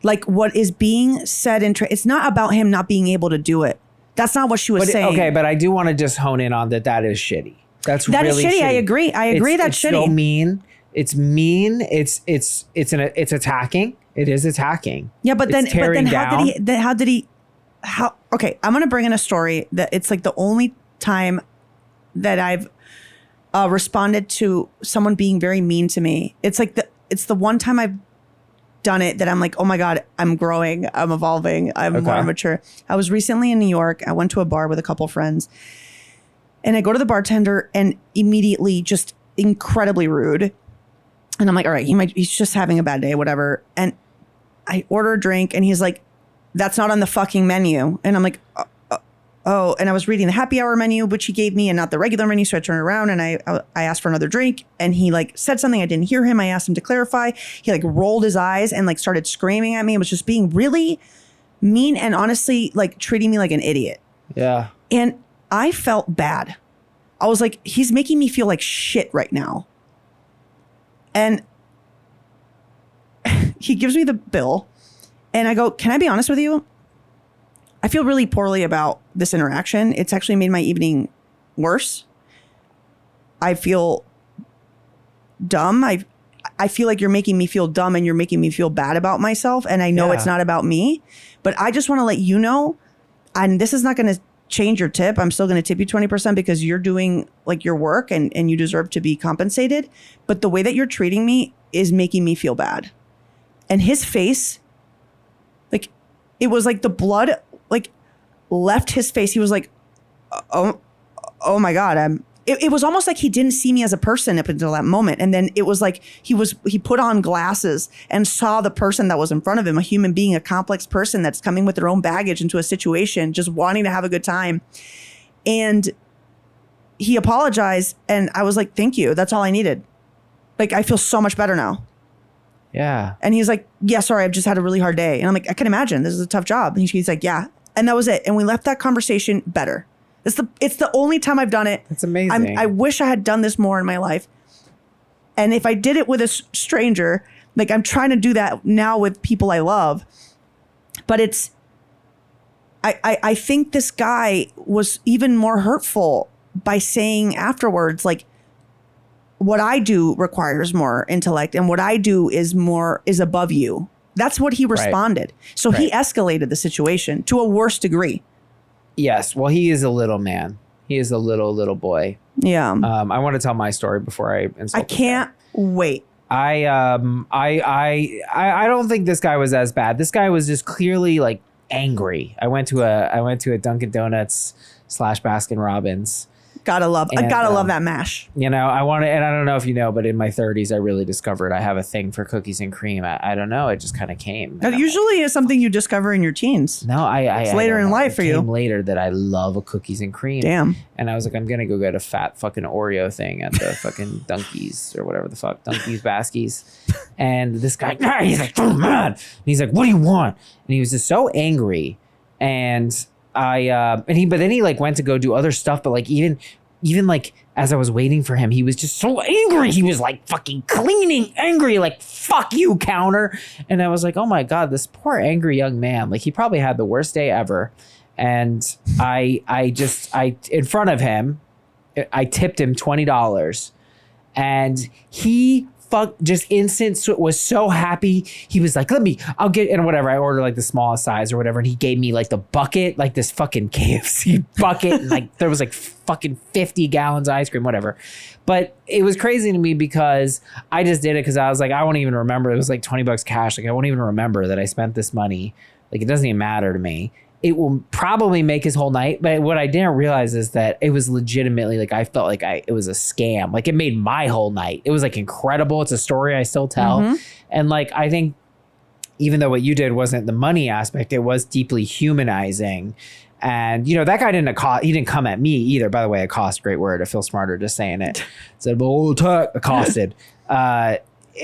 Like what is being said it's not about him not being able to do it. That's not what she was saying. Okay, but I do want to just hone in on that. That is shitty. That really is shitty. I agree. That's shitty. It's so mean. It's mean. It's attacking. It is attacking. Yeah, but then how did he? Okay, I'm gonna bring in a story that it's like the only time that I've responded to someone being very mean to me. It's the one time I've done it that I'm like, oh my God, I'm growing, I'm evolving, I'm more mature. I was recently in New York. I went to a bar with a couple friends and I go to the bartender and immediately just incredibly rude. And I'm like, all right, he's just having a bad day, whatever. And I order a drink and he's like, that's not on the fucking menu. And I'm like, oh, and I was reading the happy hour menu, which he gave me, and not the regular menu. So I turned around and I asked for another drink, and he like said something. I didn't hear him. I asked him to clarify. He like rolled his eyes and like started screaming at me. It was just being really mean and honestly like treating me like an idiot. Yeah. And I felt bad. I was like, he's making me feel like shit right now. And he gives me the bill, and I go, can I be honest with you? I feel really poorly about this interaction. It's actually made my evening worse. I feel dumb. I feel like you're making me feel dumb, and you're making me feel bad about myself. And I know it's not about me, but I just want to let you know, and this is not going to change your tip. I'm still going to tip you 20% because you're doing like your work and you deserve to be compensated. But the way that you're treating me is making me feel bad. And his face, like, it was like the blood like left his face. He was like, oh my God. It was almost like he didn't see me as a person up until that moment. And then it was like he put on glasses and saw the person that was in front of him, a human being, a complex person that's coming with their own baggage into a situation, just wanting to have a good time. And he apologized, and I was like, thank you. That's all I needed. Like, I feel so much better now. Yeah. And he's like, yeah, sorry, I've just had a really hard day. And I'm like, I can imagine. This is a tough job. And he's like, yeah. And that was it. And we left that conversation better. It's the only time I've done it. That's amazing. I wish I had done this more in my life. And if I did it with a stranger, like I'm trying to do that now with people I love. But it's, I think this guy was even more hurtful by saying afterwards, like, what I do requires more intellect, and what I do is above you. That's what he responded. Right. So he escalated the situation to a worse degree. Yes. Well, he is a little man. He is a little boy. Yeah. I want to tell my story before I insult. I can't wait. I don't think this guy was as bad. This guy was just clearly like angry. I went to a Dunkin' Donuts / Baskin Robbins. Gotta love that mash. You know, and I don't know if you know, but in my 30s, I really discovered I have a thing for cookies and cream. I don't know. It just kind of came. That usually is something you discover in your teens. No, it's later in life for you. Later that I love a cookies and cream. Damn. And I was like, I'm going to go get a fat fucking Oreo thing at the fucking Dunkies or whatever the fuck. Dunkies, Baskies. And this guy, he's like, oh, man. And he's like, what do you want? And he was just so angry. And but then he like went to go do other stuff, but like even like as I was waiting for him, he was just so angry. He was like fucking cleaning angry, like fuck you, counter. And I was like, oh my God, this poor angry young man. Like he probably had the worst day ever. And I in front of him, I tipped him $20, and he just was so happy. He was like, I'll get, and whatever. I ordered like the smallest size or whatever. And he gave me like the bucket, like this fucking KFC bucket. And like there was like fucking 50 gallons of ice cream, whatever. But it was crazy to me because I just did it because I was like, I won't even remember. It was like $20 cash. Like I won't even remember that I spent this money. Like it doesn't even matter to me. It will probably make his whole night. But what I didn't realize is that it was legitimately like I felt like it was a scam. Like it made my whole night. It was like incredible. It's a story I still tell. Mm-hmm. And like I think even though what you did wasn't the money aspect, it was deeply humanizing. And, you know, that guy he didn't come at me either. By the way, accost, great word. I feel smarter just saying it. Said, accosted.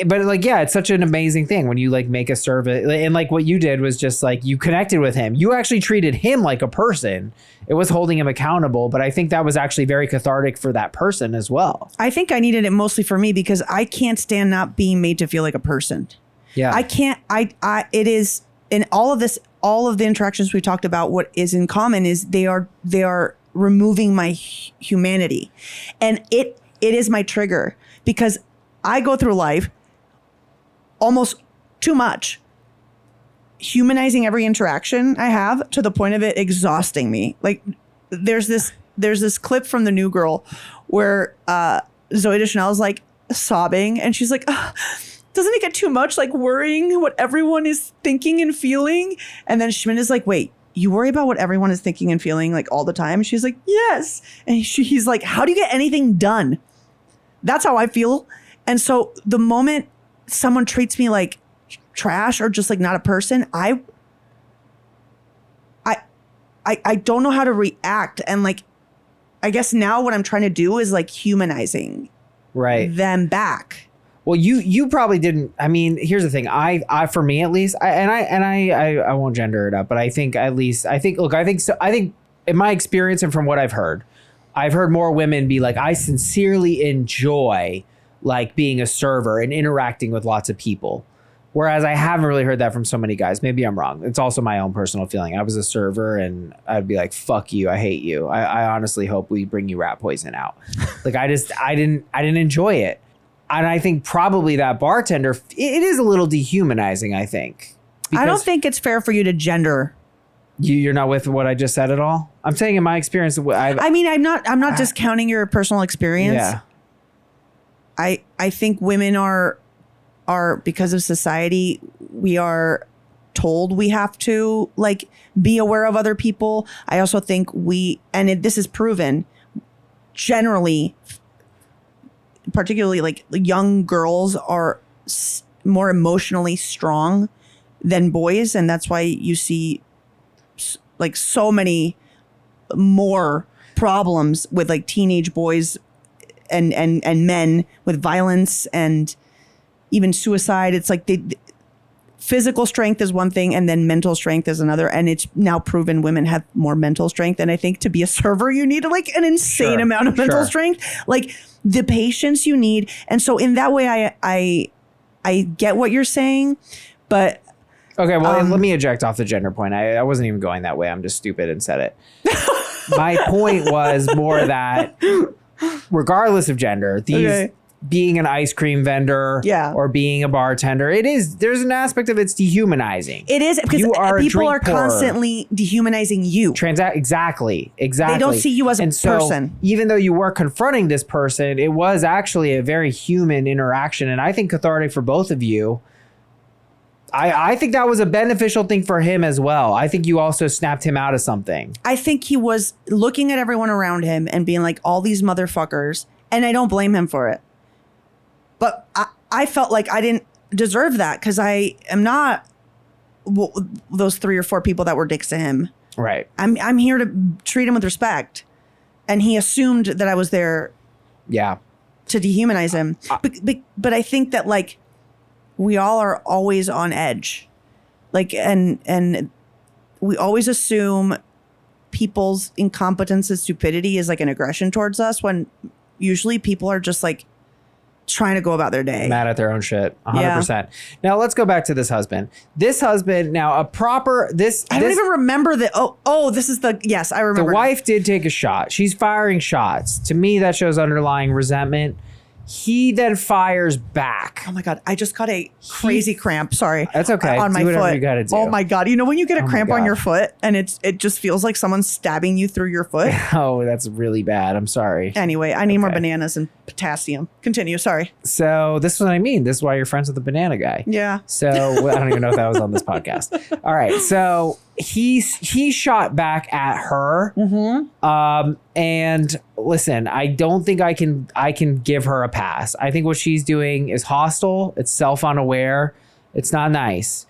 But like, yeah, it's such an amazing thing when you like make a service, and like what you did was just like you connected with him. You actually treated him like a person. It was holding him accountable, but I think that was actually very cathartic for that person as well. I think I needed it mostly for me because I can't stand not being made to feel like a person. Yeah, I can't. It is in all of this, all of the interactions we talked about. What is in common is they are removing my humanity, and it is my trigger because I go through life almost too much, humanizing every interaction I have to the point of it exhausting me. Like there's this clip from The New Girl where Zooey Deschanel is like sobbing and she's like, doesn't it get too much like worrying what everyone is thinking and feeling? And then Schmidt is like, wait, you worry about what everyone is thinking and feeling like all the time? She's like, yes. And he's like, how do you get anything done? That's how I feel. And so the moment someone treats me like trash or just like not a person, I I don't know how to react. And like, I guess now what I'm trying to do is like humanizing them back. Well, you probably didn't. I mean, here's the thing. I for me at least, I won't gender it up, but I think in my experience and from what I've heard more women be like, I sincerely enjoy like being a server and interacting with lots of people. Whereas I haven't really heard that from so many guys. Maybe I'm wrong. It's also my own personal feeling. I was a server and I'd be like, fuck you. I hate you. I honestly hope we bring you rat poison out. Like I didn't enjoy it. And I think probably that bartender, it is a little dehumanizing, I think. I don't think it's fair for you to gender. You're not with what I just said at all? I'm saying in my experience. I'm not discounting your personal experience. Yeah. I think women are because of society, we are told we have to like be aware of other people. I also think this is proven generally, particularly like young girls are more emotionally strong than boys. And that's why you see like so many more problems with like teenage boys and men with violence and even suicide. It's like physical strength is one thing and then mental strength is another. And it's now proven women have more mental strength. And I think to be a server, you need like an insane amount of mental strength, like the patience you need. And so in that way, I get what you're saying, but. Okay, well, let me eject off the gender point. I wasn't even going that way. I'm just stupid and said it. My point was more that regardless of gender, being an ice cream vendor or being a bartender, there's an aspect of it's dehumanizing. It is because people are constantly dehumanizing you. Exactly. They don't see you as a person. Even though you were confronting this person, it was actually a very human interaction. And I think cathartic for both of you. I think that was a beneficial thing for him as well. I think you also snapped him out of something. I think he was looking at everyone around him and being like, all these motherfuckers. And I don't blame him for it. But I felt like I didn't deserve that because I am not those 3 or 4 people that were dicks to him. Right. I'm here to treat him with respect. And he assumed that I was there to dehumanize him. But I think that like we all are always on edge. Like and we always assume people's incompetence and stupidity is like an aggression towards us when usually people are just like trying to go about their day. Mad at their own shit. 100%. Yeah. Now let's go back to this husband. This husband, now a proper, I don't even remember that. This is yes, I remember. The wife did take a shot. She's firing shots. To me, that shows underlying resentment. He then fires back. Oh my God. I just got a crazy cramp. Sorry. That's okay. On my foot. You gotta do. Oh my God. You know when you get a cramp on your foot and it just feels like someone's stabbing you through your foot? Oh, that's really bad. I'm sorry. Anyway, I need more bananas and potassium. Continue. Sorry. So this is what I mean. This is why you're friends with the banana guy. Yeah. So I don't even know if that was on this podcast. All right. So he shot back at her. Mm-hmm. And listen, I don't think I can give her a pass. I think what she's doing is hostile. It's self-unaware. It's not nice.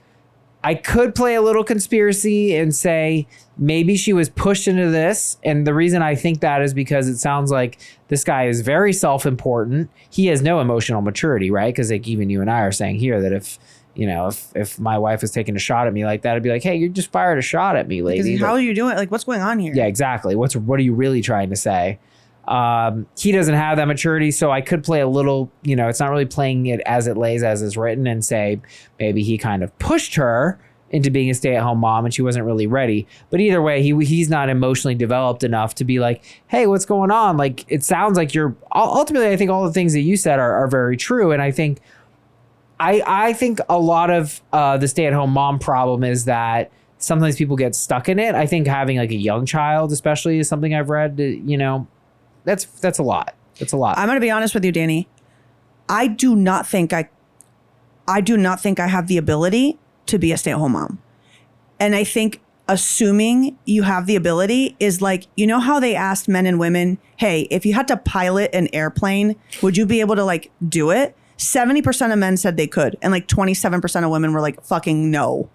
I could play a little conspiracy and say maybe she was pushed into this. And the reason I think that is because it sounds like this guy is very self-important. He has no emotional maturity, right? Because like even you and I are saying here that if my wife was taking a shot at me like that, I'd be like, hey, you just fired a shot at me, lady. Because how are you doing? Like, what's going on here? Yeah, exactly. What are you really trying to say? He doesn't have that maturity, so I could play a little, it's not really playing it as it lays as is written and say maybe he kind of pushed her into being a stay-at-home mom and she wasn't really ready. But either way, he's not emotionally developed enough to be like, hey, what's going on? Like, it sounds like ultimately, I think all the things that you said are very true. And I think a lot of the stay-at-home mom problem is that sometimes people get stuck in it. I think having like a young child, especially, is something I've read. That's a lot. That's a lot. I'm going to be honest with you, Danny. I do not think I have the ability to be a stay-at-home mom. And I think assuming you have the ability is like, how they asked men and women, hey, if you had to pilot an airplane, would you be able to like do it? 70% of men said they could. And like 27% of women were like, fucking no.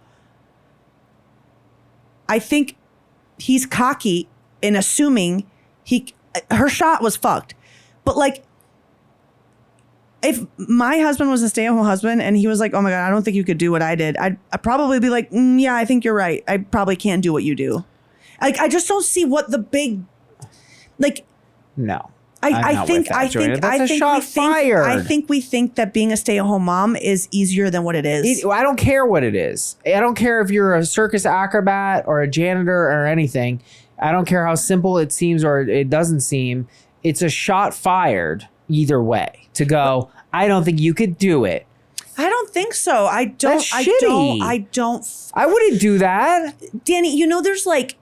I think he's cocky in assuming her shot was fucked. But like, if my husband was a stay-at-home husband and he was like, oh my God, I don't think you could do what I did, I'd probably be like, yeah, I think you're right. I probably can't do what you do. Like, I just don't see what the big, like. No. I think we think that being a stay-at-home mom is easier than what it is. I don't care what it is. I don't care if you're a circus acrobat or a janitor or anything. I don't care how simple it seems or it doesn't seem. It's a shot fired either way to go, I don't think you could do it. I don't think so. I don't. That's shitty. I don't. I wouldn't do that. Danny, there's like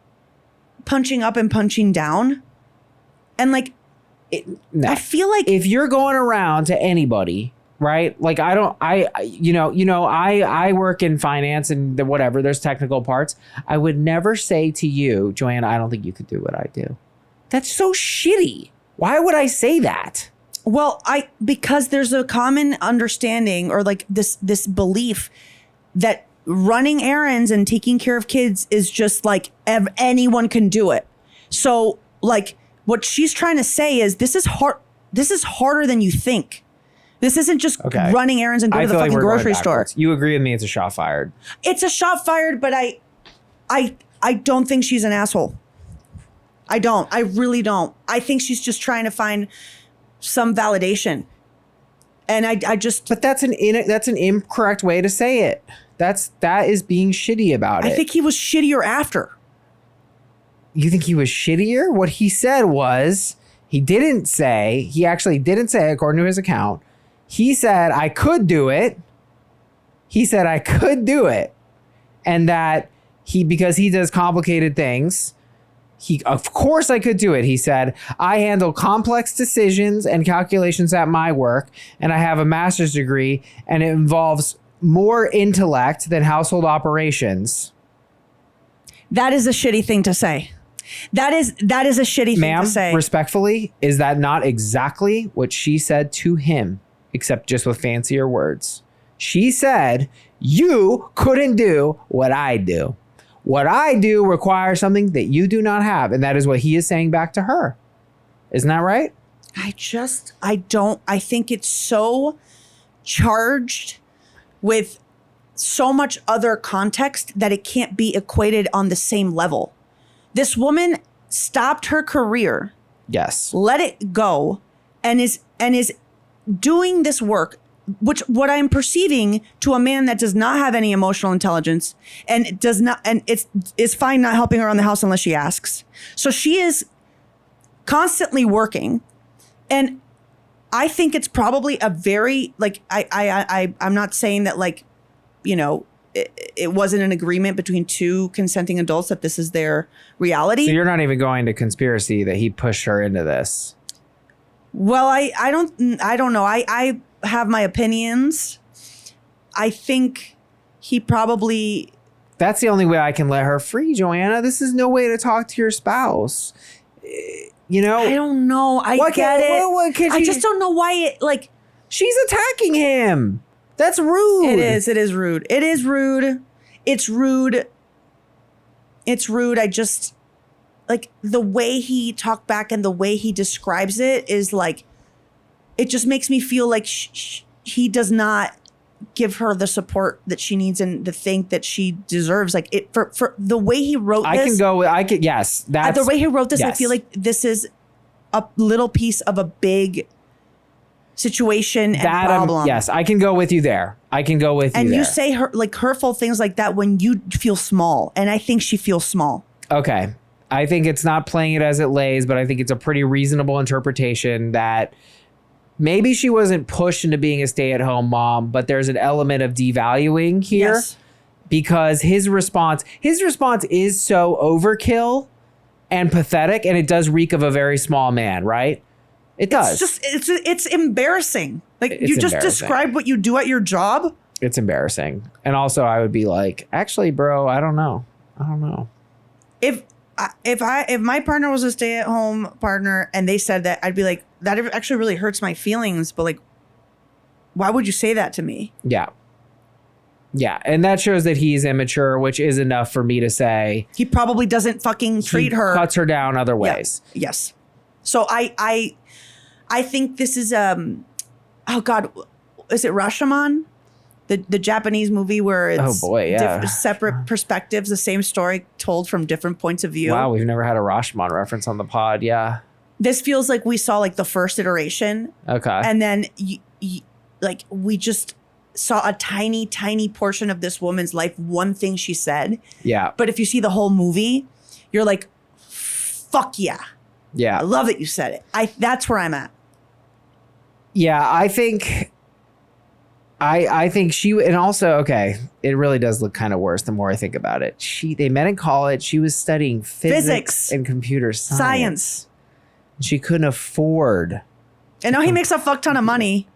punching up and punching down. And like, no. I feel like if you're going around to anybody, right? Like I work in finance and whatever, there's technical parts. I would never say to you, Joanna, I don't think you could do what I do. That's so shitty. Why would I say that? Well, because there's a common understanding or like this belief that running errands and taking care of kids is just like anyone can do it. So like, what she's trying to say is this is hard. This is harder than you think. This isn't just running errands and go to the fucking grocery store. You agree with me? It's a shot fired. It's a shot fired, but I don't think she's an asshole. I don't. I really don't. I think she's just trying to find some validation. And I just. But that's an incorrect way to say it. That is being shitty about it. I think he was shittier after. You think he was shittier? What he said was, he actually didn't say, according to his account, he said, I could do it. He said, I could do it. And that because he does complicated things, of course I could do it. He said, I handle complex decisions and calculations at my work, and I have a master's degree, and it involves more intellect than household operations. That is a shitty thing to say. That is a shitty thing to say. Ma'am, respectfully, is that not exactly what she said to him, except just with fancier words? She said, you couldn't do what I do. What I do requires something that you do not have. And that is what he is saying back to her. Isn't that right? I think it's so charged with so much other context that it can't be equated on the same level. This woman stopped her career. Yes. Let it go and is doing this work, which what I'm perceiving to a man that does not have any emotional intelligence and is fine not helping her around the house unless she asks. So she is constantly working. And I think it's probably a very, like, I'm not saying that, like, it wasn't an agreement between two consenting adults that this is their reality. So you're not even going to conspiracy that he pushed her into this. Well, I don't know. I have my opinions. I think he probably. That's the only way I can let her free, Joanna. This is no way to talk to your spouse. I don't know. I get it. I just don't know why it, like. She's attacking him. That's rude. It is. It is rude. It is rude. It's rude. It's rude. I just, like, the way he talked back and the way he describes it is like, it just makes me feel like he does not give her the support that she needs and the thing that she deserves. Like, it for the way he wrote this. Yes. That's the way he wrote this, yes. I feel like this is a little piece of a big situation and problem. Yes, I can go with you there. And you say hurtful things like that when you feel small, and I think she feels small. Okay. I think it's not playing it as it lays, but I think it's a pretty reasonable interpretation that maybe she wasn't pushed into being a stay-at-home mom, but there's an element of devaluing here. Yes. Because his response is so overkill and pathetic, and it does reek of a very small man, right? It does. It's embarrassing. Like, you just described what you do at your job. It's embarrassing. And also I would be like, actually, bro, I don't know. If my partner was a stay-at-home partner and they said that, I'd be like, that actually really hurts my feelings. But, like, why would you say that to me? Yeah. Yeah, and that shows that he's immature, which is enough for me to say he probably doesn't fucking treat her. Cuts her down other ways. Yeah. Yes. So I think this is oh God, is it Rashomon? The Japanese movie where it's separate perspectives, the same story told from different points of view. Wow, we've never had a Rashomon reference on the pod. Yeah. This feels like we saw like the first iteration. Okay. And then like we just saw a tiny, tiny portion of this woman's life, one thing she said. Yeah. But if you see the whole movie, you're like, fuck yeah. Yeah. I love that you said it. That's where I'm at. Yeah, I think she, and also, okay, it really does look kind of worse the more I think about it. They met in college. She was studying physics and computer science. She couldn't afford. And now he makes a fuck ton of money.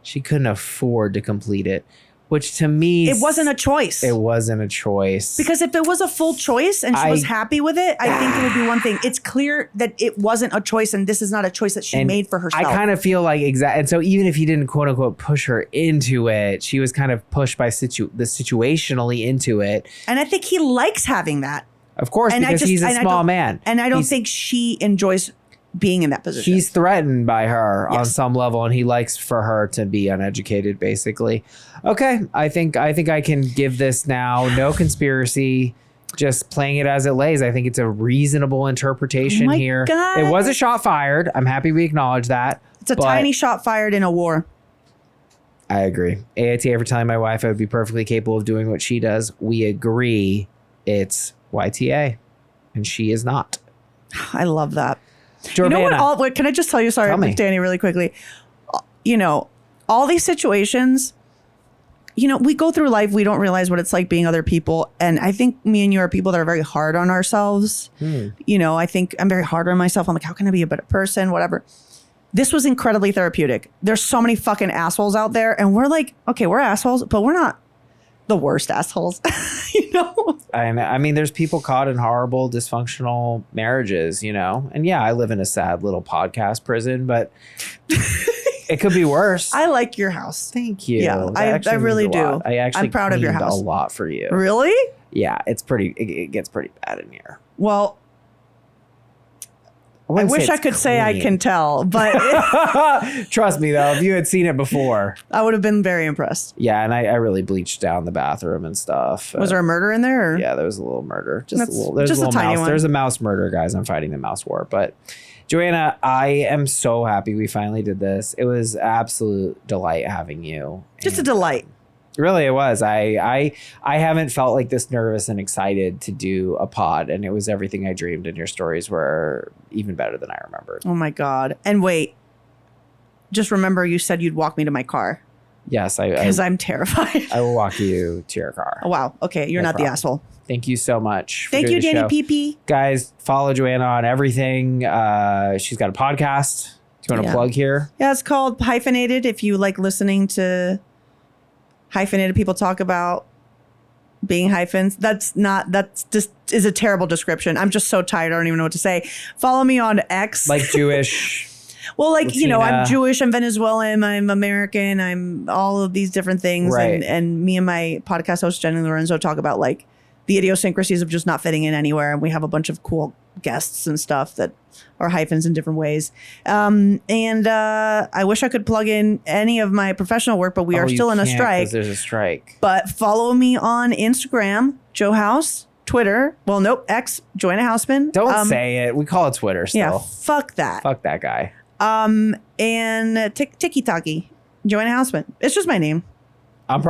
She couldn't afford to complete it, which to me, it wasn't a choice. It wasn't a choice. Because if it was a full choice and she was happy with it, I think it would be one thing. It's clear that it wasn't a choice, and this is not a choice that she made for herself. I kind of feel like and so even if he didn't quote unquote push her into it, she was kind of pushed by situationally into it. And I think he likes having that. Of course, because he's a small man. And I don't think she enjoys being in that position. He's threatened by her on some level, and he likes for her to be uneducated, basically. Okay, I think I can give this now. No conspiracy, just playing it as it lays. I think it's a reasonable interpretation here. God. It was a shot fired. I'm happy we acknowledge that. It's a tiny shot fired in a war. I agree. AITA for telling my wife I would be perfectly capable of doing what she does. We agree. It's YTA, and she is not. I love that. Joanna. You know what? Can I just tell you? Sorry, Danny, really quickly. You know, all these situations. You know, we go through life. We don't realize what it's like being other people. And I think me and you are people that are very hard on ourselves. You know, I think I'm very hard on myself. I'm like, how can I be a better person? Whatever. This was incredibly therapeutic. There's so many fucking assholes out there, and we're like, okay, we're assholes, but we're not the worst assholes. You know? I mean, there's people caught in horrible, dysfunctional marriages, you know? And yeah, I live in a sad little podcast prison, but it could be worse. I like your house. Thank you. Yeah, I really do. I'm proud of your house. A lot for you. Really? Yeah, it gets pretty bad in here. Well, I wish I could say I can tell, but trust me though, if you had seen it before, I would have been very impressed. Yeah, and I really bleached down the bathroom and stuff. Was there a murder in there? Or? Yeah, there was a little murder. There's a tiny mouse. one. There's a mouse murder, guys. I'm fighting the mouse war. But Joanna, I am so happy we finally did this. It was absolute delight having you. Just a delight. Really, it was. I haven't felt like this nervous and excited to do a pod, and it was everything I dreamed, and your stories were even better than I remembered. Oh my God. And wait, just remember you said you'd walk me to my car. Yes, because I'm terrified. I will walk you to your car. Oh, wow. Okay, you're not the asshole. Thank you so much. Thank you, Danny PP. Guys, follow Joanna on everything. She's got a podcast. Do you want to plug here? Yeah, it's called Hyphenated. If you like listening to hyphenated people talk about being hyphens, that's just is a terrible description. I'm just so tired. I don't even know what to say. Follow me on X. Like Jewish. Well, like, Latina. You know, I'm Jewish, I'm Venezuelan, I'm American, I'm all of these different things. Right. And me and my podcast host, Jenny Lorenzo, talk about like the idiosyncrasies of just not fitting in anywhere. And we have a bunch of cool guests and stuff that are hyphens in different ways. I wish I could plug in any of my professional work, but we are still in a strike. There's a strike. But follow me on Instagram, Joe House, Twitter. Well, nope, X, Joanna Hausmann. Don't say it. We call it Twitter still. Yeah, fuck that. Fuck that guy. And Tiki-Taki, Joanna Hausmann. It's just my name. We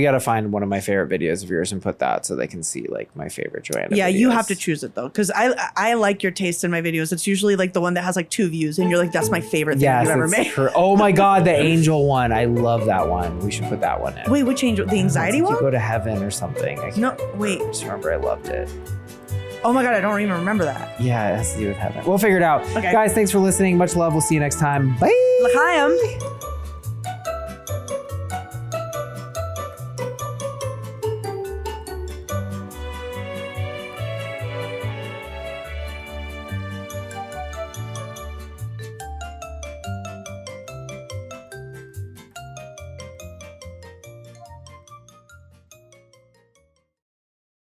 got to find one of my favorite videos of yours and put that so they can see like my favorite Joanna Yeah, videos. You have to choose it though, because I like your taste in my videos. It's usually like the one that has like 2 views and you're like, that's my favorite thing you've ever made. True. Oh my God, the angel one. I love that one. We should put that one in. Wait, which angel? The anxiety one? You go to heaven or something. No, wait. I just remember I loved it. Oh my God, I don't even remember that. Yeah, it has to do with heaven. We'll figure it out. Okay. Guys, thanks for listening. Much love. We'll see you next time. Bye. L'chaim.